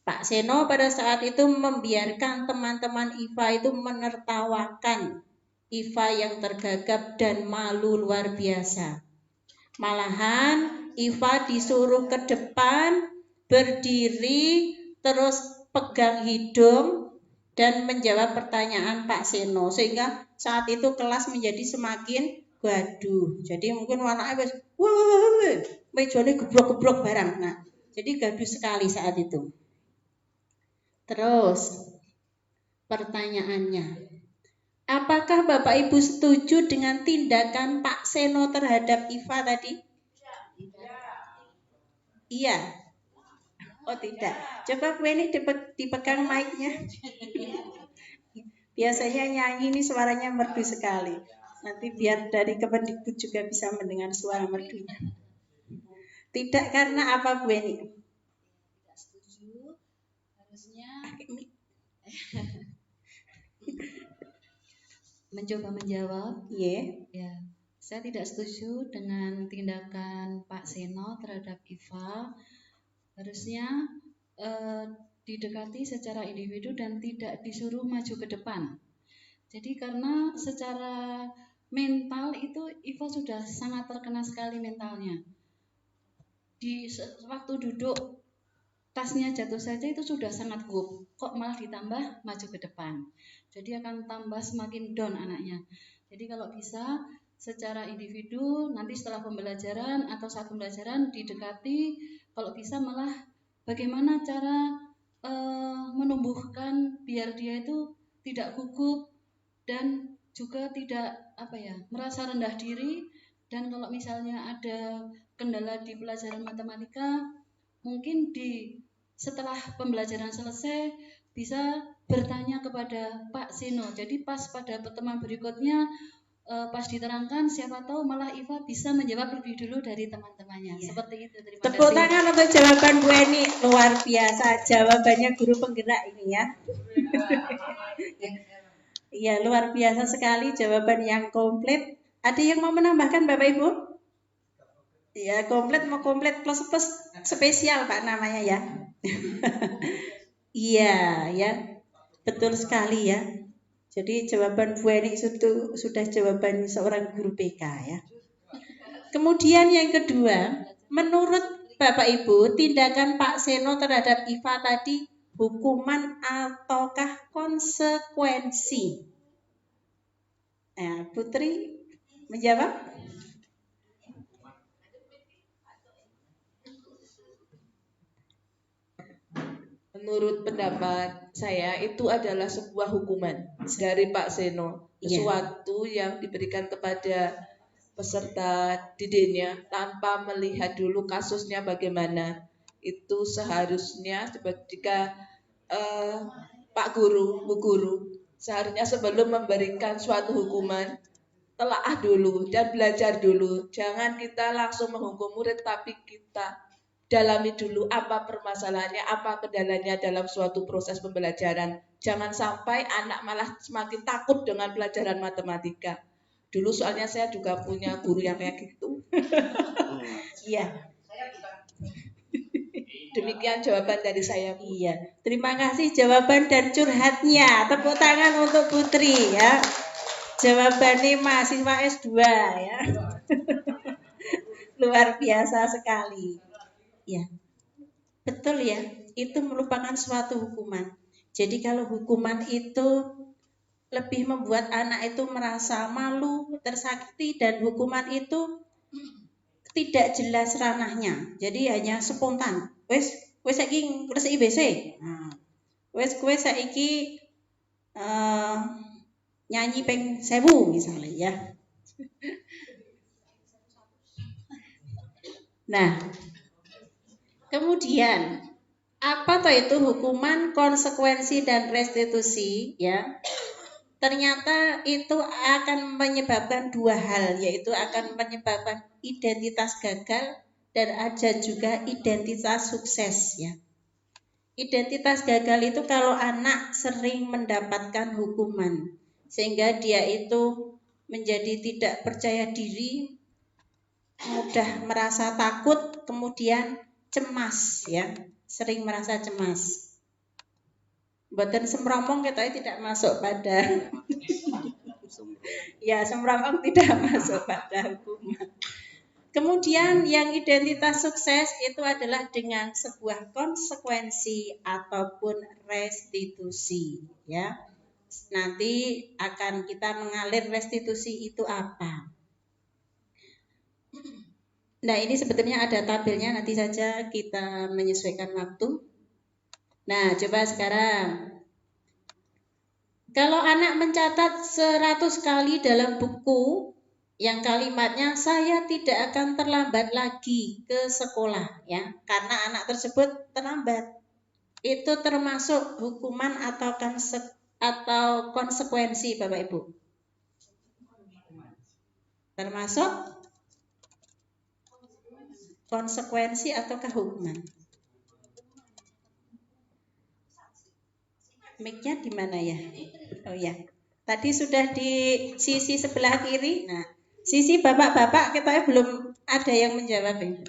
Pak Seno pada saat itu membiarkan teman-teman Iva itu menertawakan Iva yang tergagap dan malu luar biasa. Malahan Iva disuruh ke depan, berdiri, terus pegang hidung dan menjawab pertanyaan Pak Seno. Sehingga saat itu kelas menjadi semakin gaduh. Jadi mungkin anaknya wis mejane gebrok-gebrok barang. Nah, jadi gaduh sekali saat itu. Terus pertanyaannya, apakah Bapak Ibu setuju dengan tindakan Pak Seno terhadap Iva tadi? Iya. Oh tidak. Coba Bu ini dipegang mic-nya. Biasanya nyanyi ini suaranya merdu sekali. Nanti biar dari Kemendikbud juga bisa mendengar suara merdunya. Tidak karena apa Bu Eni? Tidak setuju. Harusnya mencoba menjawab. Ya, saya tidak setuju dengan tindakan Pak Seno terhadap Iva. Harusnya didekati secara individu dan tidak disuruh maju ke depan. Jadi karena secara mental itu Iva sudah sangat terkena sekali mentalnya. Di waktu duduk tasnya jatuh saja itu sudah sangat gugup, kok malah ditambah maju ke depan. Jadi akan tambah semakin down anaknya. Jadi kalau bisa secara individu nanti setelah pembelajaran atau saat pembelajaran didekati, kalau bisa malah bagaimana cara menumbuhkan biar dia itu tidak gugup dan juga tidak merasa rendah diri. Dan kalau misalnya ada kendala di pelajaran matematika, mungkin setelah pembelajaran selesai bisa bertanya kepada Pak Seno. Jadi pas pada pertemuan berikutnya pas diterangkan, siapa tahu malah Iva bisa menjawab lebih dulu dari teman-temannya. Seperti itu. Terima Tepuk kasih. tangan untuk jawaban Bu Eni, luar biasa jawabannya guru penggerak ini ya. Iya, luar biasa sekali jawaban yang komplit. Ada yang mau menambahkan Bapak Ibu? Ya, komplit mau komplit plus spesial Pak namanya ya. Iya, ya. Betul sekali ya. Jadi jawaban Bu Eni itu sudah jawaban seorang guru PK ya. Kemudian yang kedua, menurut Bapak Ibu, tindakan Pak Seno terhadap Iva tadi hukuman ataukah konsekuensi? Nah, Putri menjawab. Menurut pendapat saya itu adalah sebuah hukuman dari Pak Seno, sesuatu yang diberikan kepada peserta didiknya tanpa melihat dulu kasusnya bagaimana. Itu seharusnya jika Pak Guru, Bu Guru, seharusnya sebelum memberikan suatu hukuman telaah dulu dan belajar dulu. Jangan kita langsung menghukum murid, tapi kita dalami dulu apa permasalahannya, apa kendalanya dalam suatu proses pembelajaran. Jangan sampai anak malah semakin takut dengan pelajaran matematika. Dulu soalnya saya juga punya guru yang kayak gitu. Iya. Demikian jawaban dari saya, Bu. Iya. Terima kasih jawaban dan curhatnya. Tepuk tangan untuk Putri ya. Jawabannya mahasiswa S2 ya. Luar biasa sekali. Ya. Betul ya. Itu merupakan suatu hukuman. Jadi kalau hukuman itu lebih membuat anak itu merasa malu, tersakiti, dan hukuman itu tidak jelas ranahnya. Jadi hanya spontan. Wes saiki ngresiki WC. Nah, wes kowe saiki nyanyi ping 1000 misalnya ya. Nah, kemudian apa toh itu hukuman, konsekuensi dan restitusi ya? Ternyata itu akan menyebabkan dua hal, yaitu akan menyebabkan identitas gagal dan ada juga identitas sukses ya. Identitas gagal itu kalau anak sering mendapatkan hukuman sehingga dia itu menjadi tidak percaya diri, mudah merasa takut, kemudian cemas ya, sering merasa cemas. Mboten semromong kita tidak masuk pada ya, semromong tidak masuk pada hukuman. Kemudian yang identitas sukses itu adalah dengan sebuah konsekuensi ataupun restitusi ya. Nanti akan kita mengalir restitusi itu apa. Nah, ini sebetulnya ada tabelnya, nanti saja kita menyesuaikan waktu. Nah, coba sekarang. Kalau anak mencatat 100 kali dalam buku yang kalimatnya saya tidak akan terlambat lagi ke sekolah ya, karena anak tersebut terlambat. Itu termasuk hukuman atau konsekuensi Bapak Ibu? Termasuk konsekuensi ataukah hukuman? Mic-nya di mana ya? Oh ya. Tadi sudah di sisi sebelah kiri. Nah, sisi bapak-bapak kita belum ada yang menjawab ini.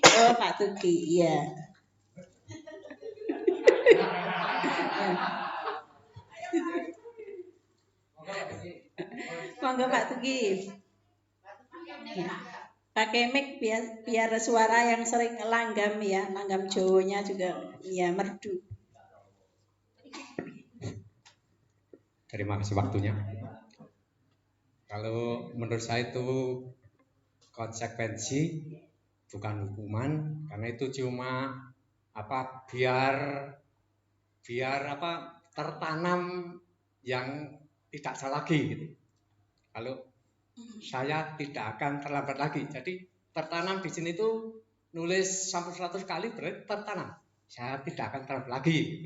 Oh, Pak Tuki, iya. Monggo Pak Tugi. Ya. Pakai mic biar suara yang sering langgam ya, langgam Jawanya juga ya merdu. Terima kasih waktunya. Kalau menurut saya itu konsekuensi bukan hukuman, karena itu cuma biar tertanam yang tidak salah lagi gitu. Kalau saya tidak akan terlambat lagi. Jadi tertanam di sini itu nulis sampai 100 kali berarti tertanam. Saya tidak akan terlambat lagi.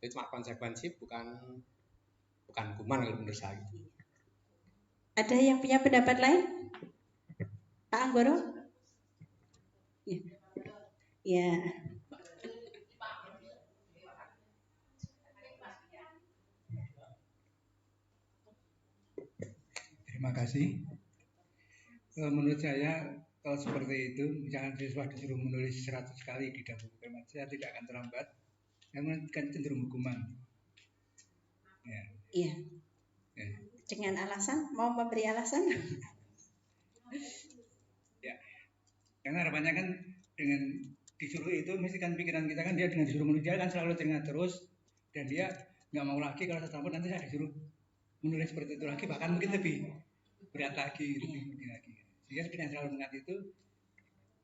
Itu cuma konsekuensi bukan hukuman kalau menurut saya. Ada yang punya pendapat lain? Pak Anggoro? Ya. Ya. Terima kasih. Menurut saya kalau seperti itu, misalkan siswa disuruh menulis 100 kali di dalam buku kalimat, saya tidak akan terlambat. Saya akan cenderung hukuman. Ya. Iya. Ya. Dengan alasan, mau memberi alasan? Ya. Karena harapannya kan dengan disuruh itu, mesti kan pikiran kita kan dia dengan disuruh menulis, dia kan selalu teringat terus, dan dia nggak mau lagi kalau setelah nanti saya disuruh menulis seperti itu lagi, bahkan mungkin lebih berat lagi, lebih lagi. Sehingga dengan selalu mengingat itu,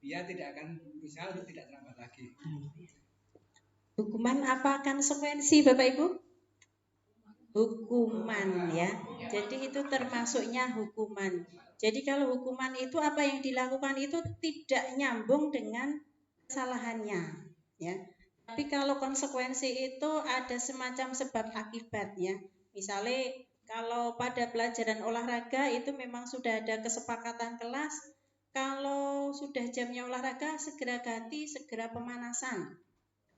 dia tidak akan berusaha untuk tidak terlambat lagi. Hukuman apa konsekuensi Bapak Ibu? Hukuman ya. Jadi itu termasuknya hukuman. Jadi kalau hukuman itu apa yang dilakukan itu tidak nyambung dengan kesalahannya ya. Tapi kalau konsekuensi itu ada semacam sebab akibat ya. Misalnya kalau pada pelajaran olahraga itu memang sudah ada kesepakatan kelas, kalau sudah jamnya olahraga segera ganti, segera pemanasan.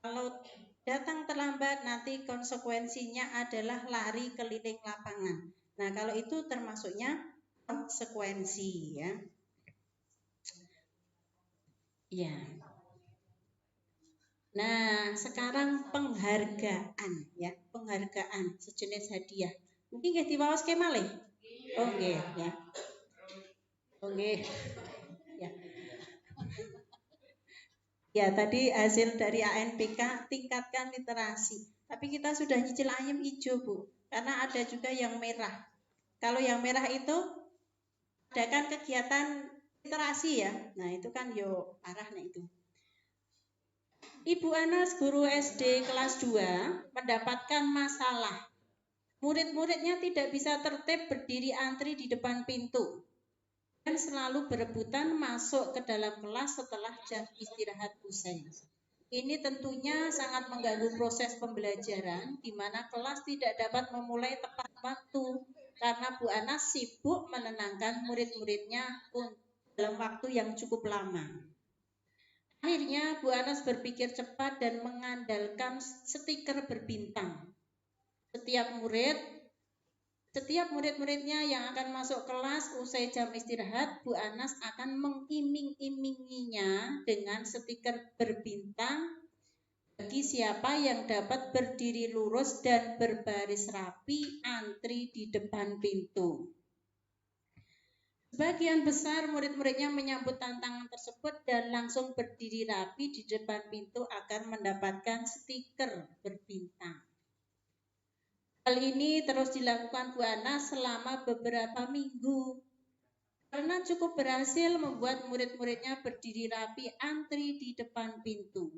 Kalau datang terlambat nanti konsekuensinya adalah lari keliling lapangan. Nah, kalau itu termasuknya konsekuensi ya. Ya. Nah, sekarang penghargaan ya, penghargaan sejenis hadiah. Mungkin nggih diwaos ke malih? Oh nggih ya. Oh nggih. Ya. Ya, tadi hasil dari ANPK tingkatkan literasi. Tapi kita sudah nyicil ayam hijau, Bu. Karena ada juga yang merah. Kalau yang merah itu ada kan kegiatan literasi ya. Nah, itu kan yo arah nih itu. Ibu Anas, guru SD kelas 2, mendapatkan masalah. Murid-muridnya tidak bisa tertib berdiri antri di depan pintu. Dan selalu berebutan masuk ke dalam kelas setelah jam istirahat usai. Ini tentunya sangat mengganggu proses pembelajaran di mana kelas tidak dapat memulai tepat waktu karena Bu Anas sibuk menenangkan murid-muridnya dalam waktu yang cukup lama. Akhirnya Bu Anas berpikir cepat dan mengandalkan stiker berbintang. Setiap murid-muridnya yang akan masuk kelas usai jam istirahat, Bu Anas akan mengiming-iminginya dengan stiker berbintang bagi siapa yang dapat berdiri lurus dan berbaris rapi antri di depan pintu. Sebagian besar murid-muridnya menyambut tantangan tersebut dan langsung berdiri rapi di depan pintu agar mendapatkan stiker berbintang. Hal ini terus dilakukan Bu Anas selama beberapa minggu karena cukup berhasil membuat murid-muridnya berdiri rapi antri di depan pintu.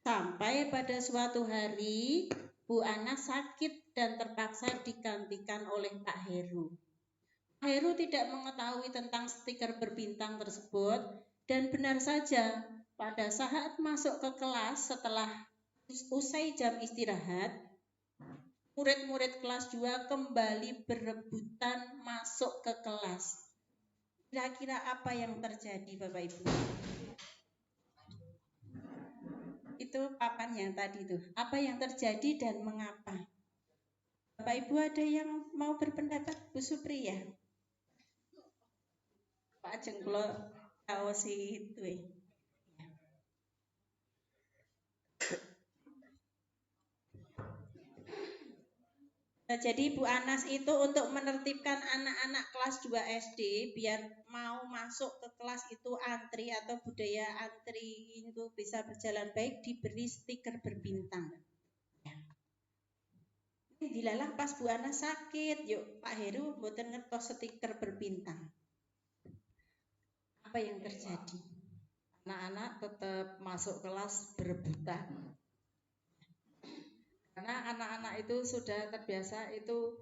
Sampai pada suatu hari Bu Anas sakit dan terpaksa digantikan oleh Pak Heru. Pak Heru tidak mengetahui tentang stiker berbintang tersebut dan benar saja pada saat masuk ke kelas setelah usai jam istirahat, murid-murid kelas 2 kembali berebutan masuk ke kelas. Kira-kira apa yang terjadi Bapak Ibu? Itu papan yang tadi tuh. Apa yang terjadi dan mengapa? Bapak Ibu ada yang mau berpendapat? Bu Supri ya? Pak Ajeng kula kaos itu. Jadi Bu Anas itu untuk menertibkan anak-anak kelas 2 SD biar mau masuk ke kelas itu antri atau budaya antri itu bisa berjalan baik, diberi stiker berbintang. Dilalah pas Bu Anas sakit, yuk Pak Heru mboten ngertos stiker berbintang. Apa yang terjadi? Anak-anak tetap masuk kelas berebutan. Karena anak-anak itu sudah terbiasa itu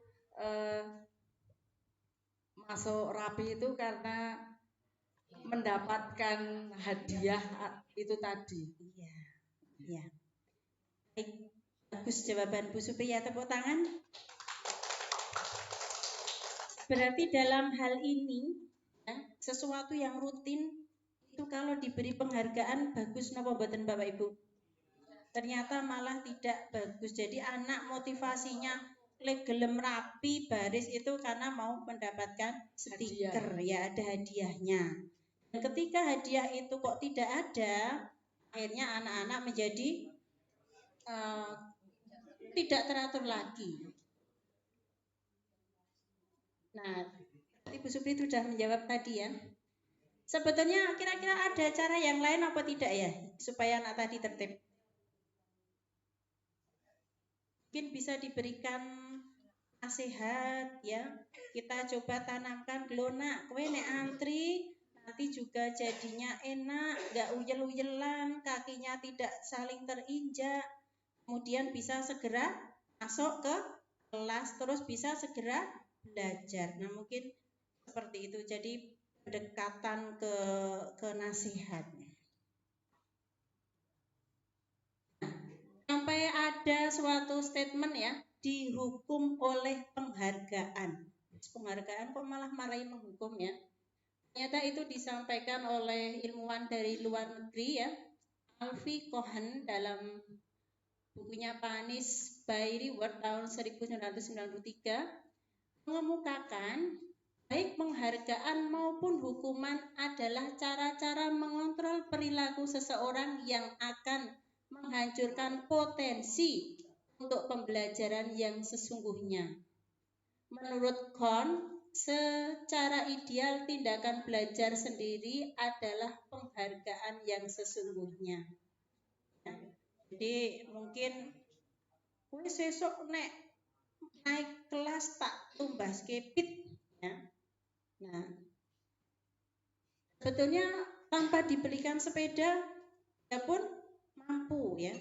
masuk rapi itu karena mendapatkan hadiah itu tadi. Iya. Iya. Baik, bagus jawaban Bu Supri ya, tepuk tangan. Berarti dalam hal ini ya, sesuatu yang rutin itu kalau diberi penghargaan bagus napa mboten Bapak Ibu? Ternyata malah tidak bagus. Jadi anak motivasinya gelem rapi baris itu karena mau mendapatkan stiker ya, ada hadiahnya. Dan ketika hadiah itu kok tidak ada, akhirnya anak-anak menjadi tidak teratur lagi. Nah, Ibu Supri itu sudah menjawab tadi ya. Sebetulnya kira-kira ada cara yang lain apa tidak ya supaya anak tadi tertib? Mungkin bisa diberikan nasihat ya. Kita coba tanamkan lho nak, kowe nek antri nanti juga jadinya enak, enggak uyel-uyelan, kakinya tidak saling terinjak. Kemudian bisa segera masuk ke kelas, terus bisa segera belajar. Nah, mungkin seperti itu. Jadi pendekatan ke nasihat. Sampai ada suatu statement ya, dihukum oleh penghargaan. Penghargaan kok malah marahin menghukum ya. Ternyata itu disampaikan oleh ilmuwan dari luar negeri ya, Alfie Cohen dalam bukunya Panis by Reward tahun 1993 mengemukakan baik penghargaan maupun hukuman adalah cara-cara mengontrol perilaku seseorang yang akan menghancurkan potensi untuk pembelajaran yang sesungguhnya. Menurut Cohen, secara ideal tindakan belajar sendiri adalah penghargaan yang sesungguhnya. Jadi mungkin kowe sesuk nek naik kelas tak tumbas kepit ya. Nah, sebetulnya tanpa dibelikan sepeda ya pun mampu ya.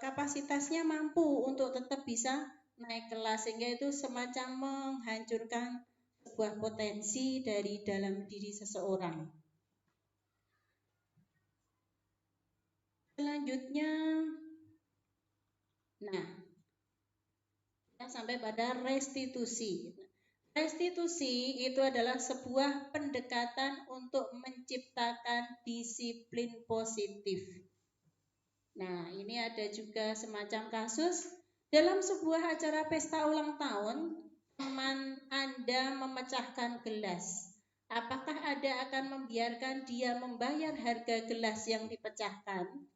Kapasitasnya mampu untuk tetap bisa naik kelas sehingga itu semacam menghancurkan sebuah potensi dari dalam diri seseorang. Selanjutnya, nah, kita sampai pada restitusi. Restitusi itu adalah sebuah pendekatan untuk menciptakan disiplin positif. Nah, ini ada juga semacam kasus dalam sebuah acara pesta ulang tahun, teman Anda memecahkan gelas. Apakah Anda akan membiarkan dia membayar harga gelas yang dipecahkan?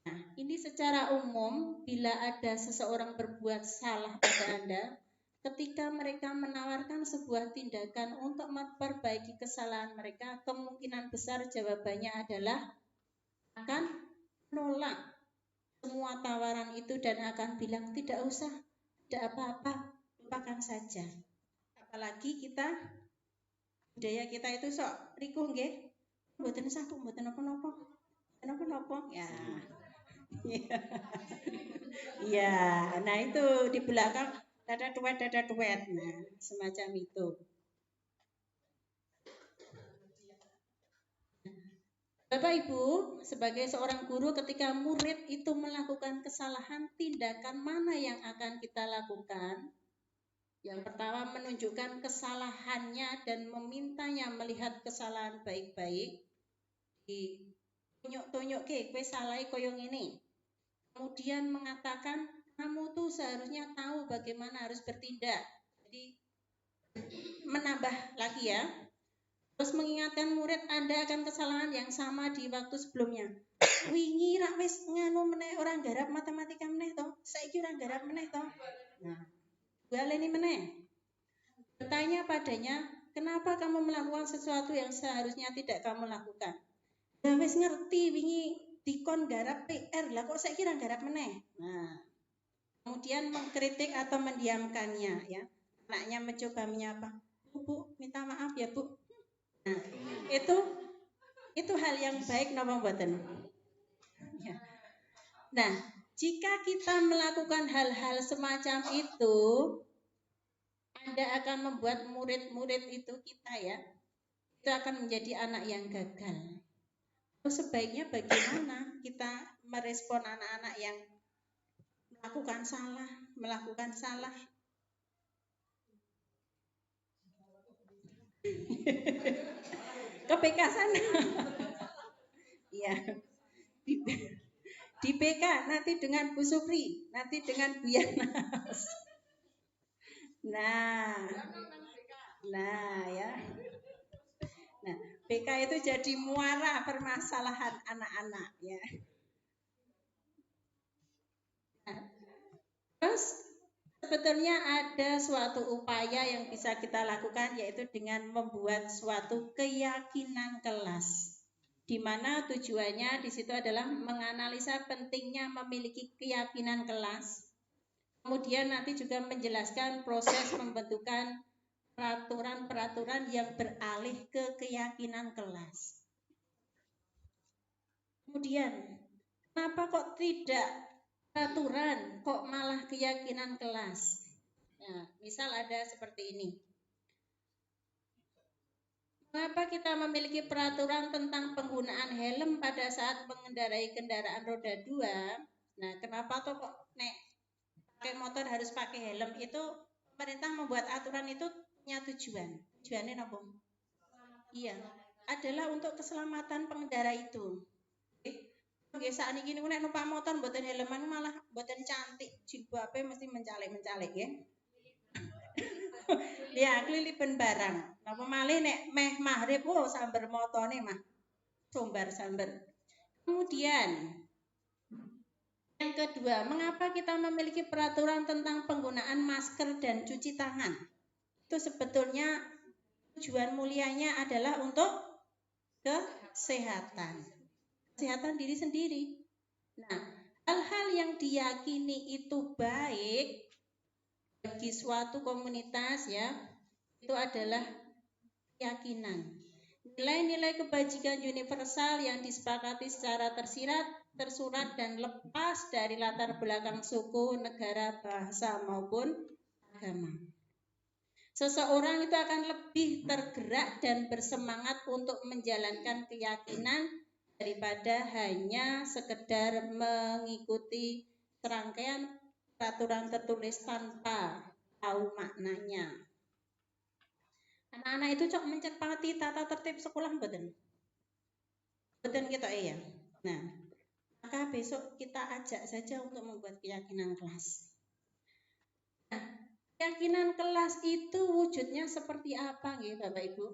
Nah, ini secara umum bila ada seseorang berbuat salah pada Anda, ketika mereka menawarkan sebuah tindakan untuk memperbaiki kesalahan mereka, kemungkinan besar jawabannya adalah akan menolak semua tawaran itu dan akan bilang tidak usah, tidak apa-apa, lupakan saja. Apalagi kita, budaya kita itu sok rikuh nggih, mboten usah, mboten napa-napa. Napa-napa? Ya. Ya, nah itu di belakang dada tuet, nah semacam itu. Bapak Ibu, sebagai seorang guru ketika murid itu melakukan kesalahan, tindakan mana yang akan kita lakukan? Yang pertama menunjukkan kesalahannya dan memintanya melihat kesalahan baik-baik. Tunjuk-tunjuk kowe salah koyo ngene. Kemudian mengatakan kamu tuh seharusnya tahu bagaimana harus bertindak. Jadi menambah lagi ya. Terus mengingatkan murid Anda akan kesalahan yang sama di waktu sebelumnya. Wingi rak wis nganu meneh orang garap matematika meneh to. Saiki saiki ora garap meneh toh. Nah, baleni meneh. Bertanya padanya, kenapa kamu melakukan sesuatu yang seharusnya tidak kamu lakukan? Ya wis ngerti wingi dikon garap PR, lah kok saiki ora garap meneh. Nah, kemudian mengkritik atau mendiamkannya ya. Anaknya mencoba menyapa, Bu, minta maaf ya, Bu. Nah, itu hal yang baik napa mboten? Ya. Nah, jika kita melakukan hal-hal semacam itu, Anda akan membuat murid-murid itu kita ya, itu akan menjadi anak yang gagal. Terus sebaiknya bagaimana kita merespon anak-anak yang melakukan salah? Ke PK sana. Iya. Di PK nanti dengan Bu Supri, nanti dengan Bu Yanas. Nah ya. Nah, PK itu jadi muara permasalahan anak-anak ya. Nah, terus sebetulnya ada suatu upaya yang bisa kita lakukan yaitu dengan membuat suatu keyakinan kelas. Di mana tujuannya di situ adalah menganalisa pentingnya memiliki keyakinan kelas. Kemudian nanti juga menjelaskan proses pembentukan peraturan-peraturan yang beralih ke keyakinan kelas. Kemudian, kenapa kok tidak peraturan, kok malah keyakinan kelas? Nah, misal ada seperti ini. Mengapa kita memiliki peraturan tentang penggunaan helm pada saat mengendarai kendaraan roda 2? Nah, kenapa tuh kok pakai motor harus pakai helm? Itu pemerintah membuat aturan itu punya tujuan. Tujuannya apa? Iya, adalah untuk keselamatan pengendara itu. Nggih sakniki niku nek numpak motor mboten helman malah mboten cantik, jilbabe mesti mencalik-mencalik ya. Ya, kelilipan barang. Napa malih nek meh maghrib sambar motone mah sambar. Kemudian yang kedua, mengapa kita memiliki peraturan tentang penggunaan masker dan cuci tangan? Itu sebetulnya tujuan mulianya adalah untuk kesehatan diri sendiri. Nah, hal-hal yang diyakini itu baik bagi suatu komunitas ya, itu adalah keyakinan. Nilai-nilai kebajikan universal yang disepakati secara tersurat dan lepas dari latar belakang suku, negara, bahasa maupun agama. Seseorang itu akan lebih tergerak dan bersemangat untuk menjalankan keyakinan daripada hanya sekedar mengikuti serangkaian peraturan tertulis tanpa tahu maknanya. Anak-anak itu cok mencermati tata tertib sekolah mboten? Mboten kita ya. Nah, maka besok kita ajak saja untuk membuat keyakinan kelas. Nah, keyakinan kelas itu wujudnya seperti apa nggih Bapak Ibu?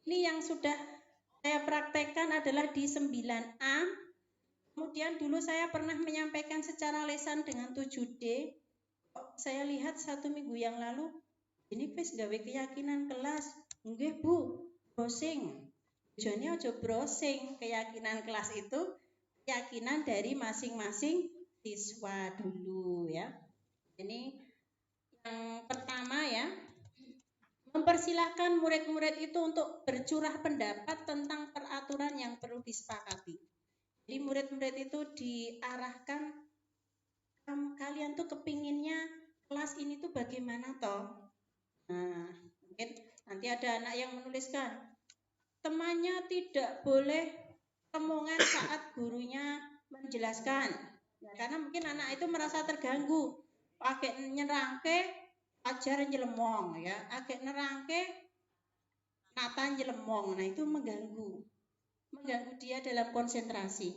Ini yang sudah saya praktekkan adalah di 9A. Kemudian dulu saya pernah menyampaikan secara lisan dengan 7D. Saya lihat 1 minggu yang lalu, ini wis gawe keyakinan kelas. Nggih Bu, browsing. Tujuannya aja browsing. Keyakinan kelas itu keyakinan dari masing-masing siswa dulu ya. Ini yang pertama ya. Mempersilahkan murid-murid itu untuk bercurah pendapat tentang peraturan yang perlu disepakati. Jadi murid-murid itu diarahkan, kalian tuh kepinginnya kelas ini tuh bagaimana toh? Nah, mungkin nanti ada anak yang menuliskan, temannya tidak boleh omongan saat gurunya menjelaskan. Ya, karena mungkin anak itu merasa terganggu, pakai nyerangke ajar nyelemong ya, agak nerangke nata nyelemong. Nah, itu mengganggu dia dalam konsentrasi.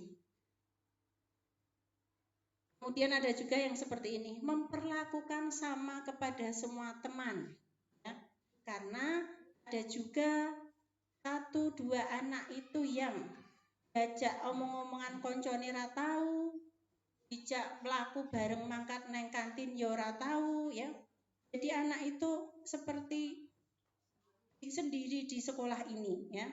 Kemudian ada juga yang seperti ini, memperlakukan sama kepada semua teman ya. Karena ada juga 1-2 anak itu yang diajak omong-omongan koncone ra tahu, dijak mlaku bareng mangkat neng kantin ya ora tahu ya. Jadi anak itu seperti sendiri di sekolah ini ya.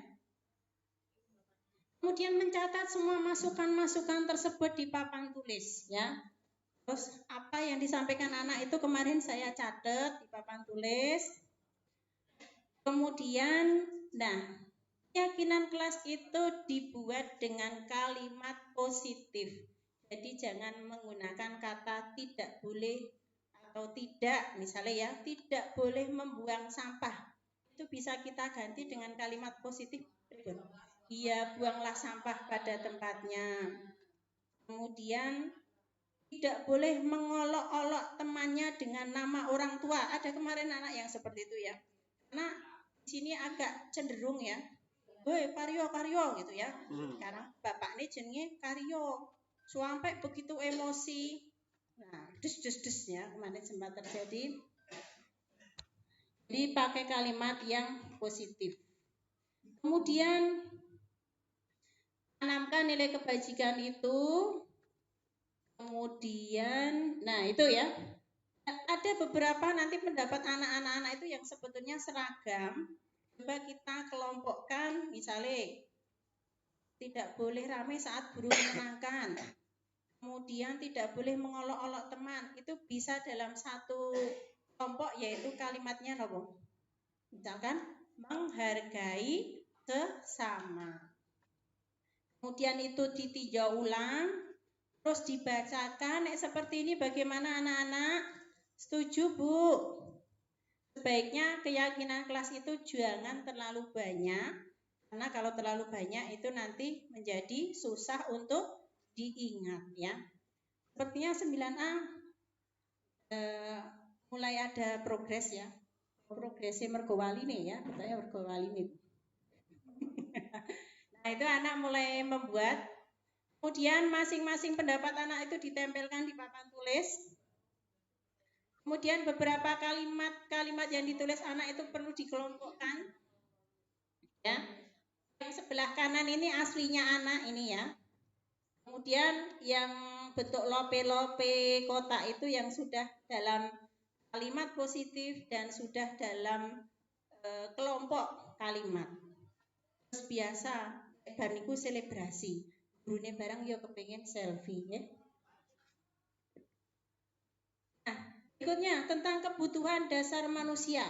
Kemudian mencatat semua masukan-masukan tersebut di papan tulis ya. Terus apa yang disampaikan anak itu kemarin saya catat di papan tulis. Kemudian, nah, keyakinan kelas itu dibuat dengan kalimat positif. Jadi jangan menggunakan kata tidak boleh atau tidak, misalnya ya, tidak boleh membuang sampah. Itu bisa kita ganti dengan kalimat positif. Iya, buanglah sampah pada tempatnya. Kemudian tidak boleh mengolok-olok temannya dengan nama orang tua. Ada kemarin anak yang seperti itu ya. Karena di sini agak cenderung ya, woi Karyo gitu ya. Sekarang bapak ini jenenge Karyo. Sampai begitu emosi. Nah, des-des-desnya kemarin sempat terjadi. Jadi pakai kalimat yang positif. Kemudian tanamkan nilai kebajikan itu. Kemudian, nah itu ya. Ada beberapa nanti pendapat anak-anak itu yang sebetulnya seragam. Coba kita kelompokkan, misalnya tidak boleh ramai saat burung menangkan. Kemudian tidak boleh mengolok-olok teman. Itu bisa dalam satu kelompok, yaitu kalimatnya apa? Misalkan menghargai sesama. Kemudian itu ditinjau ulang, terus dibacakan. Seperti ini bagaimana anak-anak? Setuju Bu? Sebaiknya keyakinan kelas itu jangan terlalu banyak, karena kalau terlalu banyak itu nanti menjadi susah untuk diingat ya. Sepertinya 9A mulai ada progres ya. Progresnya mergowali nih ya, katanya mergowali nih. Nah itu anak mulai membuat. Kemudian masing-masing pendapat anak itu ditempelkan di papan tulis. Kemudian beberapa kalimat yang ditulis anak itu perlu dikelompokkan. Ya. Yang sebelah kanan ini aslinya anak ini ya. Kemudian yang bentuk lope-lope kotak itu yang sudah dalam kalimat positif dan sudah dalam kelompok kalimat. Terus biasa bar niku selebrasi. Gurune barang ya kepengin selfie ya. Berikutnya tentang kebutuhan dasar manusia.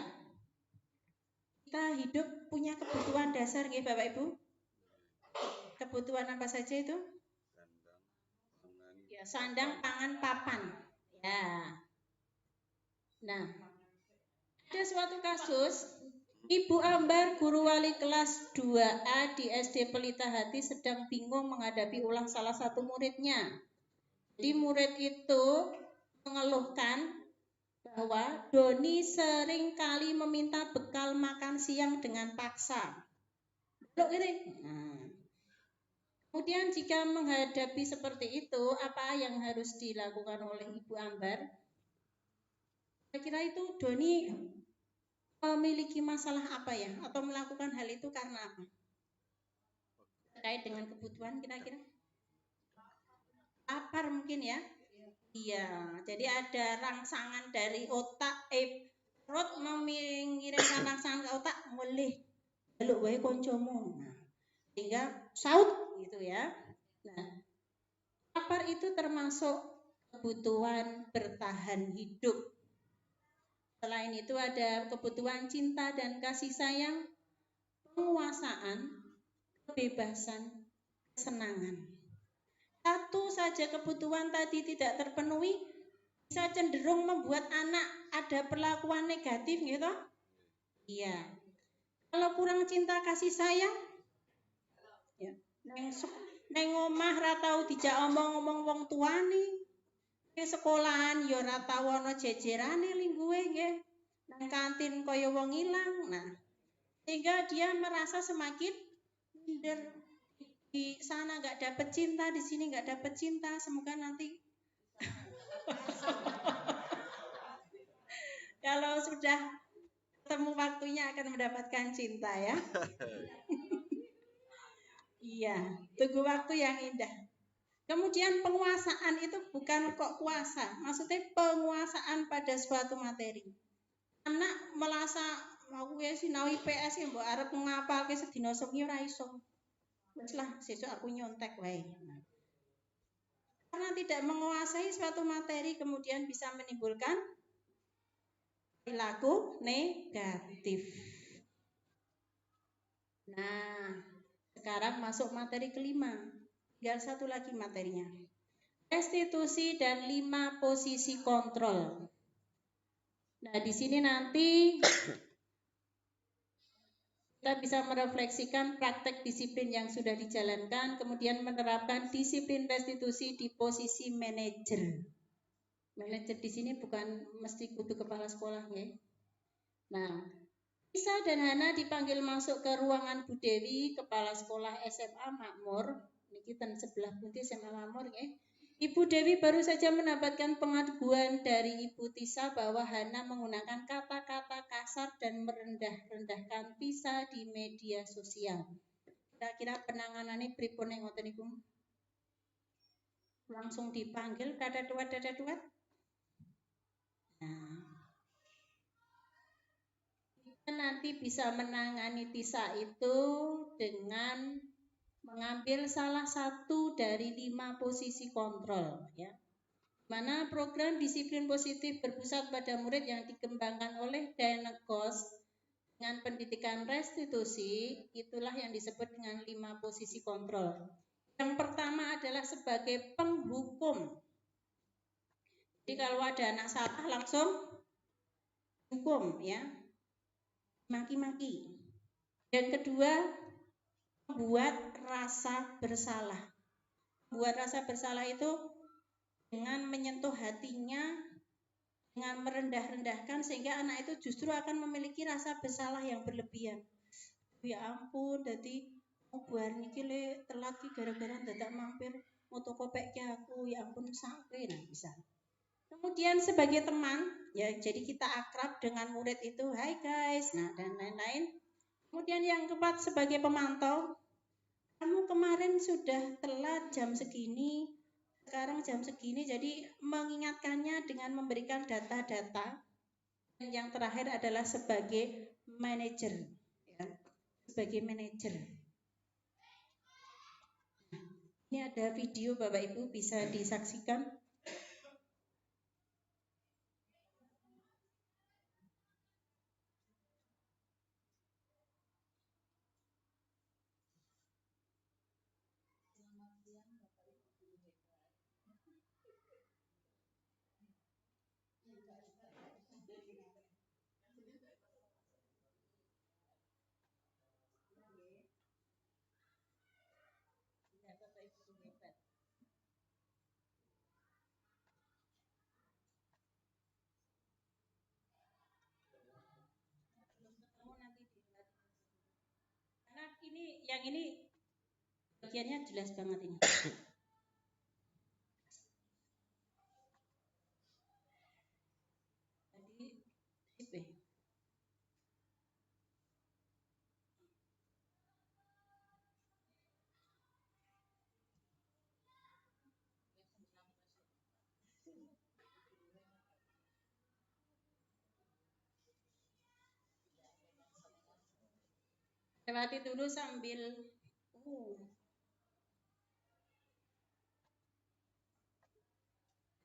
Kita hidup punya kebutuhan dasar nggih Bapak Ibu? Kebutuhan apa saja itu? Ya, sandang, pangan, papan. Ya. Nah, ada suatu kasus Ibu Ambar, guru wali kelas 2A di SD Pelita Hati sedang bingung menghadapi ulah salah satu muridnya. Jadi murid itu mengeluhkan bahwa Doni sering kali meminta bekal makan siang dengan paksa. Kemudian jika menghadapi seperti itu, apa yang harus dilakukan oleh Ibu Ambar? Saya kira itu Doni memiliki masalah apa ya? Atau melakukan hal itu karena apa? Terkait dengan kebutuhan kira-kira? Lapar mungkin ya? Iya, jadi ada rangsangan dari otak, perut mengirimkan rangsangan ke otak, boleh beluk wae koncomu. Nah, sehingga saut gitu ya. Nah, lapar itu termasuk kebutuhan bertahan hidup. Selain itu ada kebutuhan cinta dan kasih sayang, penguasaan, kebebasan, kesenangan. Satu saja kebutuhan tadi tidak terpenuhi, bisa cenderung membuat anak ada perlakuan negatif gitu. Iya. Kalau kurang cinta kasih sayang, ya, neng omah ra tau dijak omong-omong wong tuane. Neng sekolahan ya ora tau ana jejerane lingguhe nggih. Nang kantin kaya wong ilang. Nah, sehingga dia merasa semakin minder. Di sana nggak dapet cinta, di sini nggak dapet cinta. Semoga nanti kalau sudah ketemu waktunya akan mendapatkan cinta ya. Iya, tunggu waktu yang indah. Kemudian penguasaan itu bukan kok kuasa, maksudnya penguasaan pada suatu materi. Anak merasa aku ya sinau IPS ya mbok arep ngapalke sedina sewengi ora iso. Wis lah sesuk aku nyontek wae. Karena tidak menguasai suatu materi kemudian bisa menimbulkan perilaku negatif. Nah, sekarang masuk materi kelima. Tinggal satu lagi materinya. Restitusi dan 5 posisi kontrol. Nah, di sini nanti kita bisa merefleksikan praktek disiplin yang sudah dijalankan, kemudian menerapkan disiplin restitusi di posisi manajer. Manajer di sini bukan mesti kudu kepala sekolah ya. Nah, Isa dan Hana dipanggil masuk ke ruangan Bu Dewi, kepala sekolah SMA Makmur. Niki ten sebelah pundi SMA Makmur ya. Ibu Dewi baru saja mendapatkan pengaduan dari Ibu Tisa bahwa Hana menggunakan kata-kata kasar dan merendah-rendahkan Tisa di media sosial. Kira-kira penanganannya pripun yang ngoten niku? Langsung dipanggil dadaduat. Nah, kita nanti bisa menangani Tisa itu dengan mengambil salah satu dari 5 posisi kontrol ya. Mana program disiplin positif berpusat pada murid yang dikembangkan oleh Dynegos dengan pendidikan restitusi, itulah yang disebut dengan 5 posisi kontrol. Yang pertama adalah sebagai penghukum. Jadi kalau ada anak salah langsung hukum ya. Maki-maki. Yang kedua, membuat rasa bersalah. Membuat rasa bersalah itu dengan menyentuh hatinya, dengan merendah-rendahkan sehingga anak itu justru akan memiliki rasa bersalah yang berlebihan. Ya ampun, jadi buar niki le telat ki gara-gara dadak mampir motokopek ki aku, ya ampun sampai nah bisa. Kemudian sebagai teman, ya jadi kita akrab dengan murid itu, hai guys, nah dan lain-lain. Kemudian yang keempat sebagai pemantau, kamu kemarin sudah telat jam segini, sekarang jam segini, jadi mengingatkannya dengan memberikan data-data. Dan yang terakhir adalah sebagai manajer, ya, sebagai manajer. Ini ada video Bapak Ibu bisa disaksikan. Karena yang ini bagiannya jelas banget ini. Jadi sip ya. Lewati dulu sambil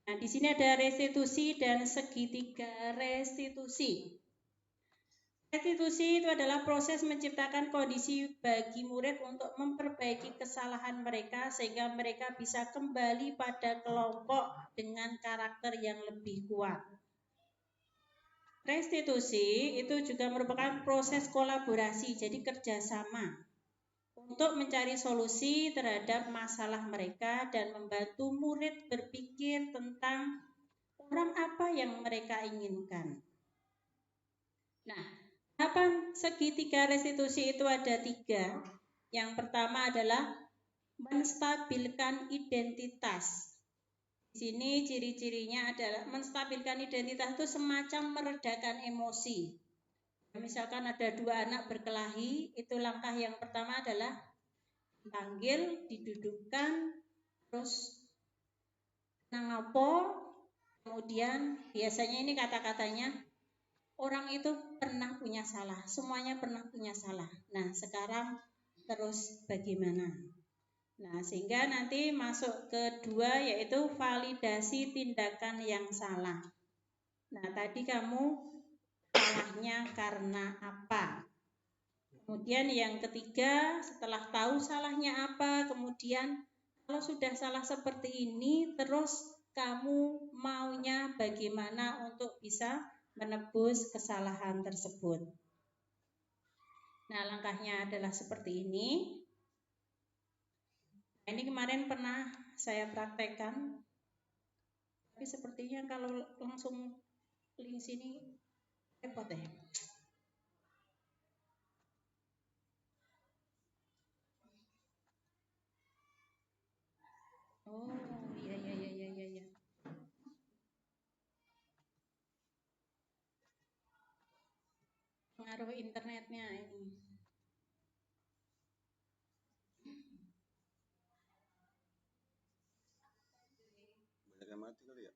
Nah, di sini ada restitusi dan segitiga restitusi. Restitusi itu adalah proses menciptakan kondisi bagi murid untuk memperbaiki kesalahan mereka sehingga mereka bisa kembali pada kelompok dengan karakter yang lebih kuat. Restitusi itu juga merupakan proses kolaborasi, jadi kerjasama untuk mencari solusi terhadap masalah mereka dan membantu murid berpikir tentang orang apa yang mereka inginkan. Nah, tahapan segitiga restitusi itu ada 3. Yang pertama adalah menstabilkan identitas. Di sini ciri-cirinya adalah menstabilkan identitas itu semacam meredakan emosi. Misalkan ada 2 anak berkelahi, itu langkah yang pertama adalah dipanggil, didudukkan, terus nang apa, kemudian biasanya ini kata-katanya orang itu pernah punya salah, semuanya pernah punya salah. Nah sekarang terus bagaimana? Nah sehingga nanti masuk kedua yaitu validasi tindakan yang salah. Nah tadi kamu salahnya karena apa? Kemudian yang ketiga setelah tahu salahnya apa, kemudian kalau sudah salah seperti ini, terus kamu maunya bagaimana untuk bisa menebus kesalahan tersebut. Nah, langkahnya adalah seperti ini. Nah, ini kemarin pernah saya praktekkan, tapi sepertinya kalau langsung link sini repot ya. Oh, iya. Pengaruh internetnya ini. Banyak yang mati kali ya.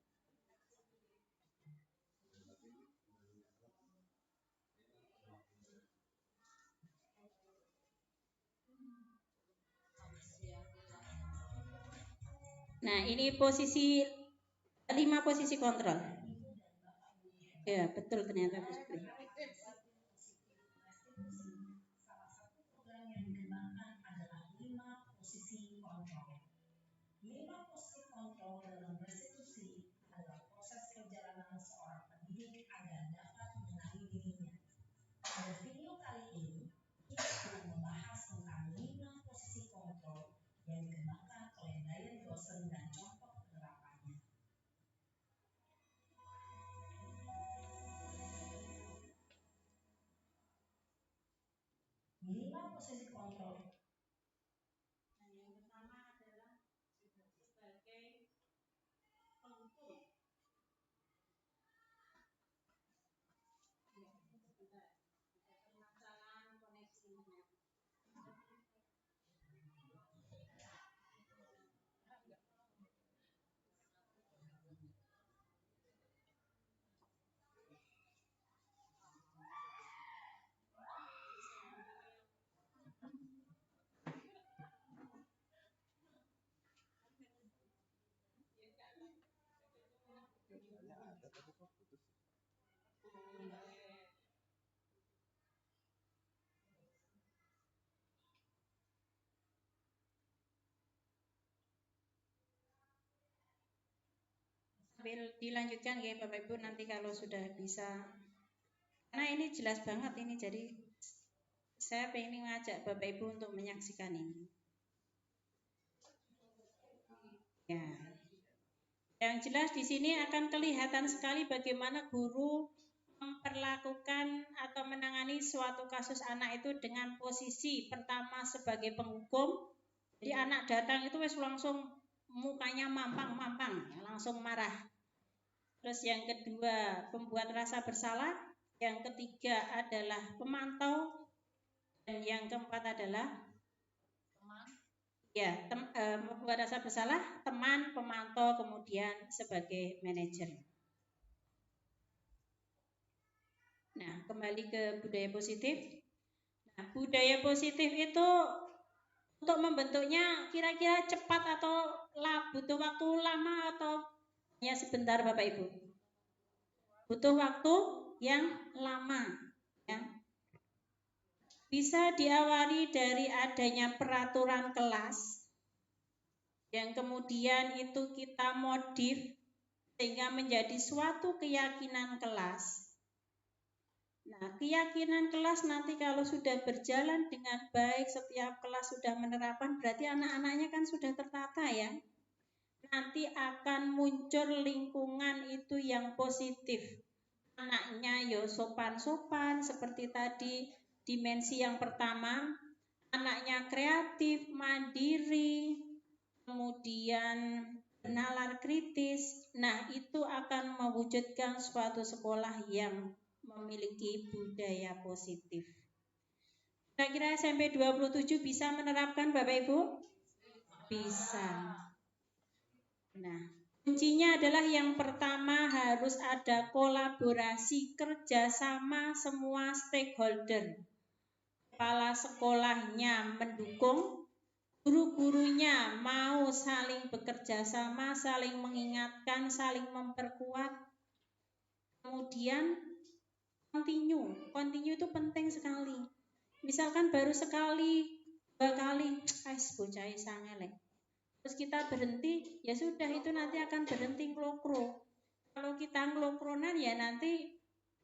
Nah, ini posisi 5 posisi kontrol. Ya, betul ternyata Bu Supri. Yang dikembangkan adalah 5 posisi kontrol. 5 posisi kontrol dalam restitusi adalah proses perjalanan seorang pendidik agar dapat mengenali dirinya. Pada video kali ini, kita akan membahas tentang 5 posisi kontrol yang dikembangkan oleh Diane Dawson dan contoh penerapannya. 5 posisi kontrol. Nah, yang pertama adalah sebagai pengukur. Permasalahan koneksi internet. Sambil dilanjutkan ya Bapak Ibu nanti kalau sudah bisa, karena ini jelas banget ini, jadi saya pengen ngajak Bapak Ibu untuk menyaksikan ini. Ya, yang jelas di sini akan kelihatan sekali bagaimana guru memperlakukan atau menangani suatu kasus anak itu dengan posisi pertama sebagai penghukum. Jadi anak datang itu wes langsung mukanya mampang, langsung marah. Terus yang kedua pembuat rasa bersalah, yang ketiga adalah pemantau, dan yang keempat adalah membuat rasa bersalah, teman, pemantau, kemudian sebagai manajer. Nah, kembali ke budaya positif. Nah, budaya positif itu untuk membentuknya kira-kira cepat atau butuh waktu lama atau hanya sebentar Bapak Ibu? Butuh waktu yang lama. Ya. Bisa diawali dari adanya peraturan kelas yang kemudian itu kita modif sehingga menjadi suatu keyakinan kelas. Nah, keyakinan kelas nanti kalau sudah berjalan dengan baik, setiap kelas sudah menerapkan, berarti anak-anaknya kan sudah tertata ya. Nanti akan muncul lingkungan itu yang positif. Anaknya yo sopan-sopan seperti tadi dimensi yang pertama, anaknya kreatif, mandiri, kemudian bernalar kritis. Nah, itu akan mewujudkan suatu sekolah yang memiliki budaya positif. Kira-kira SMP 27 bisa menerapkan Bapak Ibu? Bisa. Nah, kuncinya adalah yang pertama harus ada kolaborasi kerjasama semua stakeholder. Kepala sekolahnya mendukung, guru-gurunya mau saling bekerja sama, saling mengingatkan, saling memperkuat. Kemudian continue itu penting sekali. Misalkan baru sekali, 2 kali, bocah sangelek. Terus kita berhenti, ya sudah itu nanti akan berhenti ngelokro. Kalau kita ngelokronan ya nanti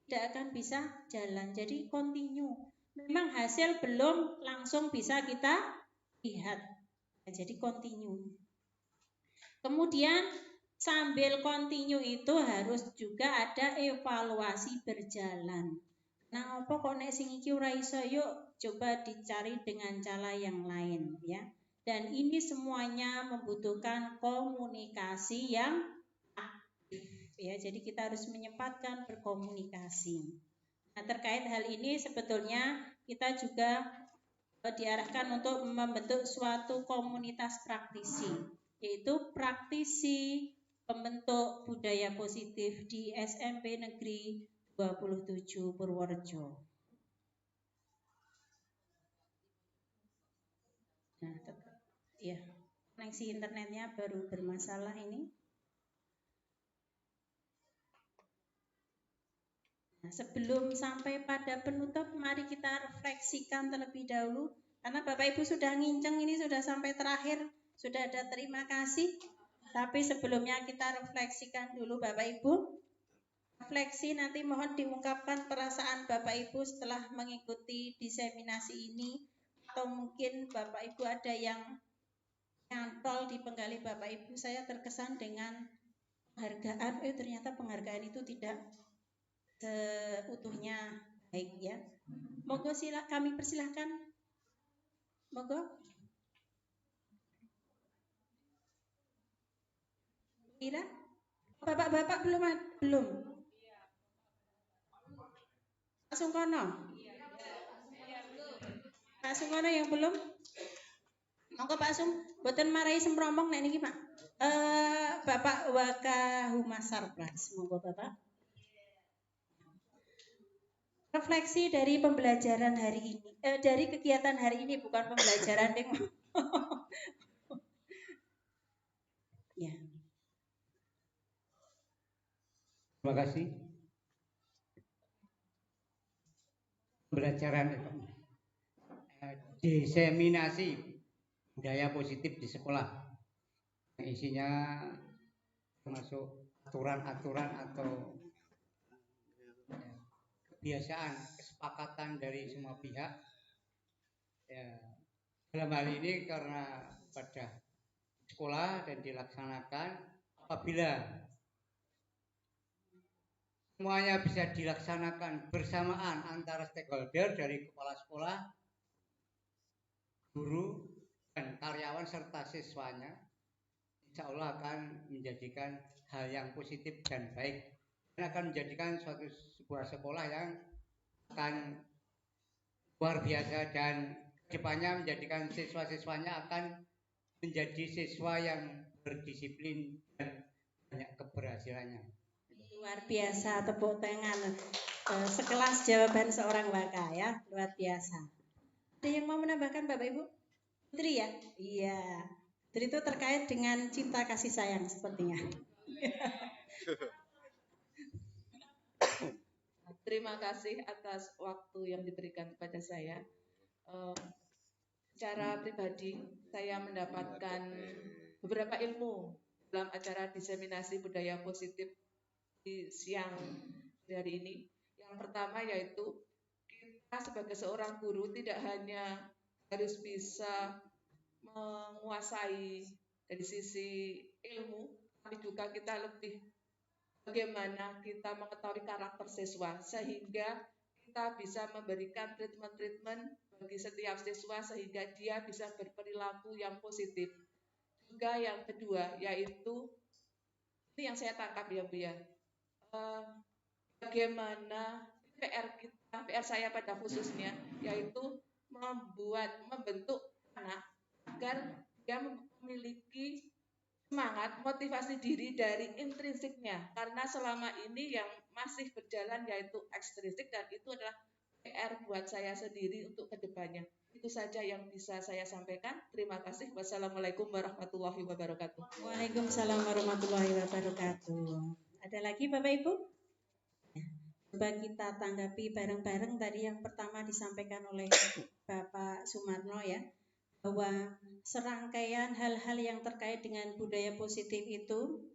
tidak akan bisa jalan. Jadi continue. Memang hasil belum langsung bisa kita lihat. Nah, jadi continue. Kemudian sambil continue itu harus juga ada evaluasi berjalan. Nah, apa kok nek sing iki ora iso, yuk coba dicari dengan cara yang lain ya. Dan ini semuanya membutuhkan komunikasi yang aktif ya. Jadi kita harus menyempatkan berkomunikasi. Nah, terkait hal ini sebetulnya kita juga diarahkan untuk membentuk suatu komunitas praktisi, yaitu praktisi pembentuk budaya positif di SMP Negeri 27 Purworejo. Nah, ya, koneksi internetnya baru bermasalah ini. Nah, sebelum sampai pada penutup, mari kita refleksikan terlebih dahulu. Karena Bapak Ibu sudah nginceng ini sudah sampai terakhir, sudah ada terima kasih. Tapi sebelumnya kita refleksikan dulu Bapak Ibu. Refleksi nanti mohon diungkapkan perasaan Bapak Ibu setelah mengikuti diseminasi ini. Atau mungkin Bapak Ibu ada yang nyantol di penggali Bapak Ibu. Saya terkesan dengan penghargaan, ternyata penghargaan itu tidak seutuhnya baik ya. Monggo kami persilahkan. Monggo. Kira? Bapak-bapak belum? Pak Sungkono? Pak Sungkono yang belum? Monggo Pak Sung, boten marahi sempromong nek niki Pak. Bapak Wakahumas Sarpras, monggo Bapak. Refleksi dari pembelajaran hari ini, dari kegiatan hari ini, bukan pembelajaran ding. Ya. Terima kasih. Pembelajaran diseminasi budaya positif di sekolah. Isinya termasuk aturan-aturan atau kebiasaan, kesepakatan dari semua pihak. Ya, dalam hal ini karena pada sekolah dan dilaksanakan apabila semuanya bisa dilaksanakan bersamaan antara stakeholder dari kepala sekolah, guru, dan karyawan serta siswanya, insya Allah akan menjadikan hal yang positif dan baik. Dan akan menjadikan sebuah sekolah yang akan luar biasa dan kedepannya menjadikan siswa-siswanya akan menjadi siswa yang berdisiplin dan banyak keberhasilannya. Luar biasa, tepuk tangan. Sekelas jawaban seorang waka ya, luar biasa. Ada yang mau menambahkan Bapak Ibu? Putri ya? Iya. Putri itu terkait dengan cinta kasih sayang sepertinya. Terima kasih atas waktu yang diberikan kepada saya. Secara pribadi, saya mendapatkan beberapa ilmu dalam acara diseminasi budaya positif di siang hari ini. Yang pertama yaitu kita sebagai seorang guru tidak hanya harus bisa menguasai dari sisi ilmu, tapi juga kita lebih bagaimana kita mengetahui karakter siswa sehingga kita bisa memberikan treatment bagi setiap siswa sehingga dia bisa berperilaku yang positif. Juga yang kedua yaitu ini yang saya tangkap ya Bu ya, bagaimana PR saya pada khususnya yaitu membentuk anak agar dia memiliki semangat motivasi diri dari intrinsiknya, karena selama ini yang masih berjalan yaitu ekstrinsik, dan itu adalah PR buat saya sendiri untuk kedepannya. Itu saja yang bisa saya sampaikan. Terima kasih. Wassalamualaikum warahmatullahi wabarakatuh. Waalaikumsalam warahmatullahi wabarakatuh. Ada lagi Bapak Ibu? Coba kita tanggapi bareng-bareng tadi yang pertama disampaikan oleh Bapak Sumarno ya, bahwa serangkaian hal-hal yang terkait dengan budaya positif itu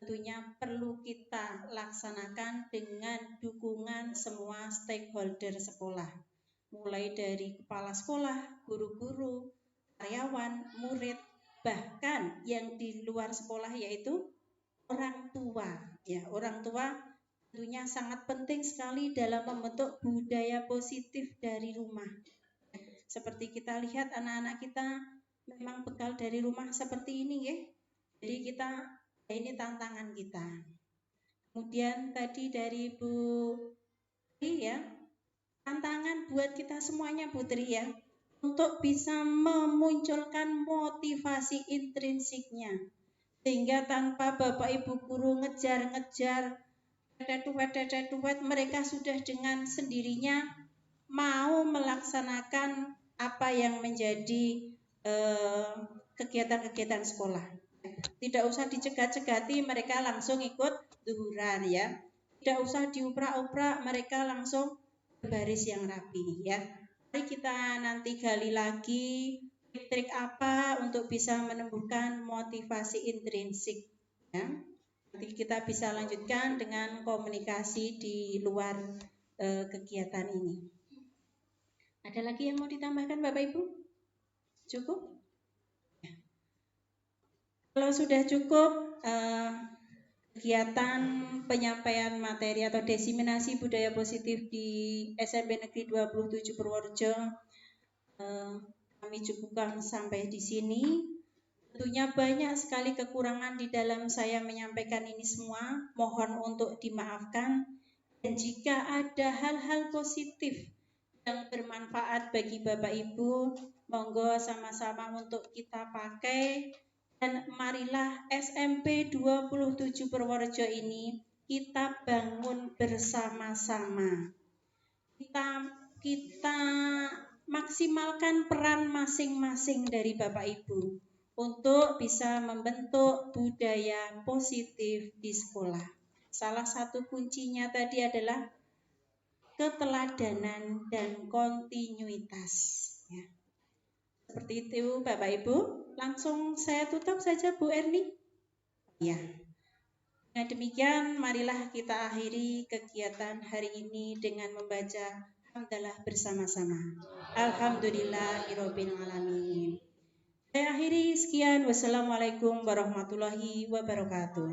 tentunya perlu kita laksanakan dengan dukungan semua stakeholder sekolah, mulai dari kepala sekolah, guru-guru, karyawan, murid, bahkan yang di luar sekolah yaitu orang tua. Ya, orang tua tentunya sangat penting sekali dalam membentuk budaya positif dari rumah. Seperti kita lihat anak-anak kita memang bekal dari rumah seperti ini ya. Jadi ini tantangan kita. Kemudian tadi dari Bu Tri ya, tantangan buat kita semuanya Bu Tri ya, untuk bisa memunculkan motivasi intrinsiknya. Sehingga tanpa Bapak Ibu guru ngejar-ngejar, tetuet, mereka sudah dengan sendirinya mau melaksanakan apa yang menjadi kegiatan-kegiatan sekolah. Tidak usah dicegat-cegati, mereka langsung ikut zuhuran ya. Tidak usah diuprak-uprak, mereka langsung berbaris yang rapi ya. Mari kita nanti gali lagi trik apa untuk bisa menumbuhkan motivasi intrinsik ya. Nanti kita bisa lanjutkan dengan komunikasi di luar kegiatan ini. Ada lagi yang mau ditambahkan Bapak Ibu? Cukup? Kalau sudah cukup kegiatan penyampaian materi atau diseminasi budaya positif di SMP Negeri 27 Purworejo kami cukupkan sampai di sini. Tentunya banyak sekali kekurangan di dalam saya menyampaikan ini semua, mohon untuk dimaafkan. Dan jika ada hal-hal positif yang bermanfaat bagi Bapak Ibu, monggo sama-sama untuk kita pakai. Dan marilah SMP 27 Purworejo ini kita bangun bersama-sama. Kita maksimalkan peran masing-masing dari Bapak Ibu untuk bisa membentuk budaya positif di sekolah. Salah satu kuncinya tadi adalah keteladanan dan kontinuitas. Ya. Seperti itu Bapak Ibu. Langsung saya tutup saja Bu Erni. Ya. Nah demikian marilah kita akhiri kegiatan hari ini dengan membaca hamdalah bersama-sama. Alhamdulillahirabbil alamin. Saya akhiri sekian. Wassalamualaikum warahmatullahi wabarakatuh.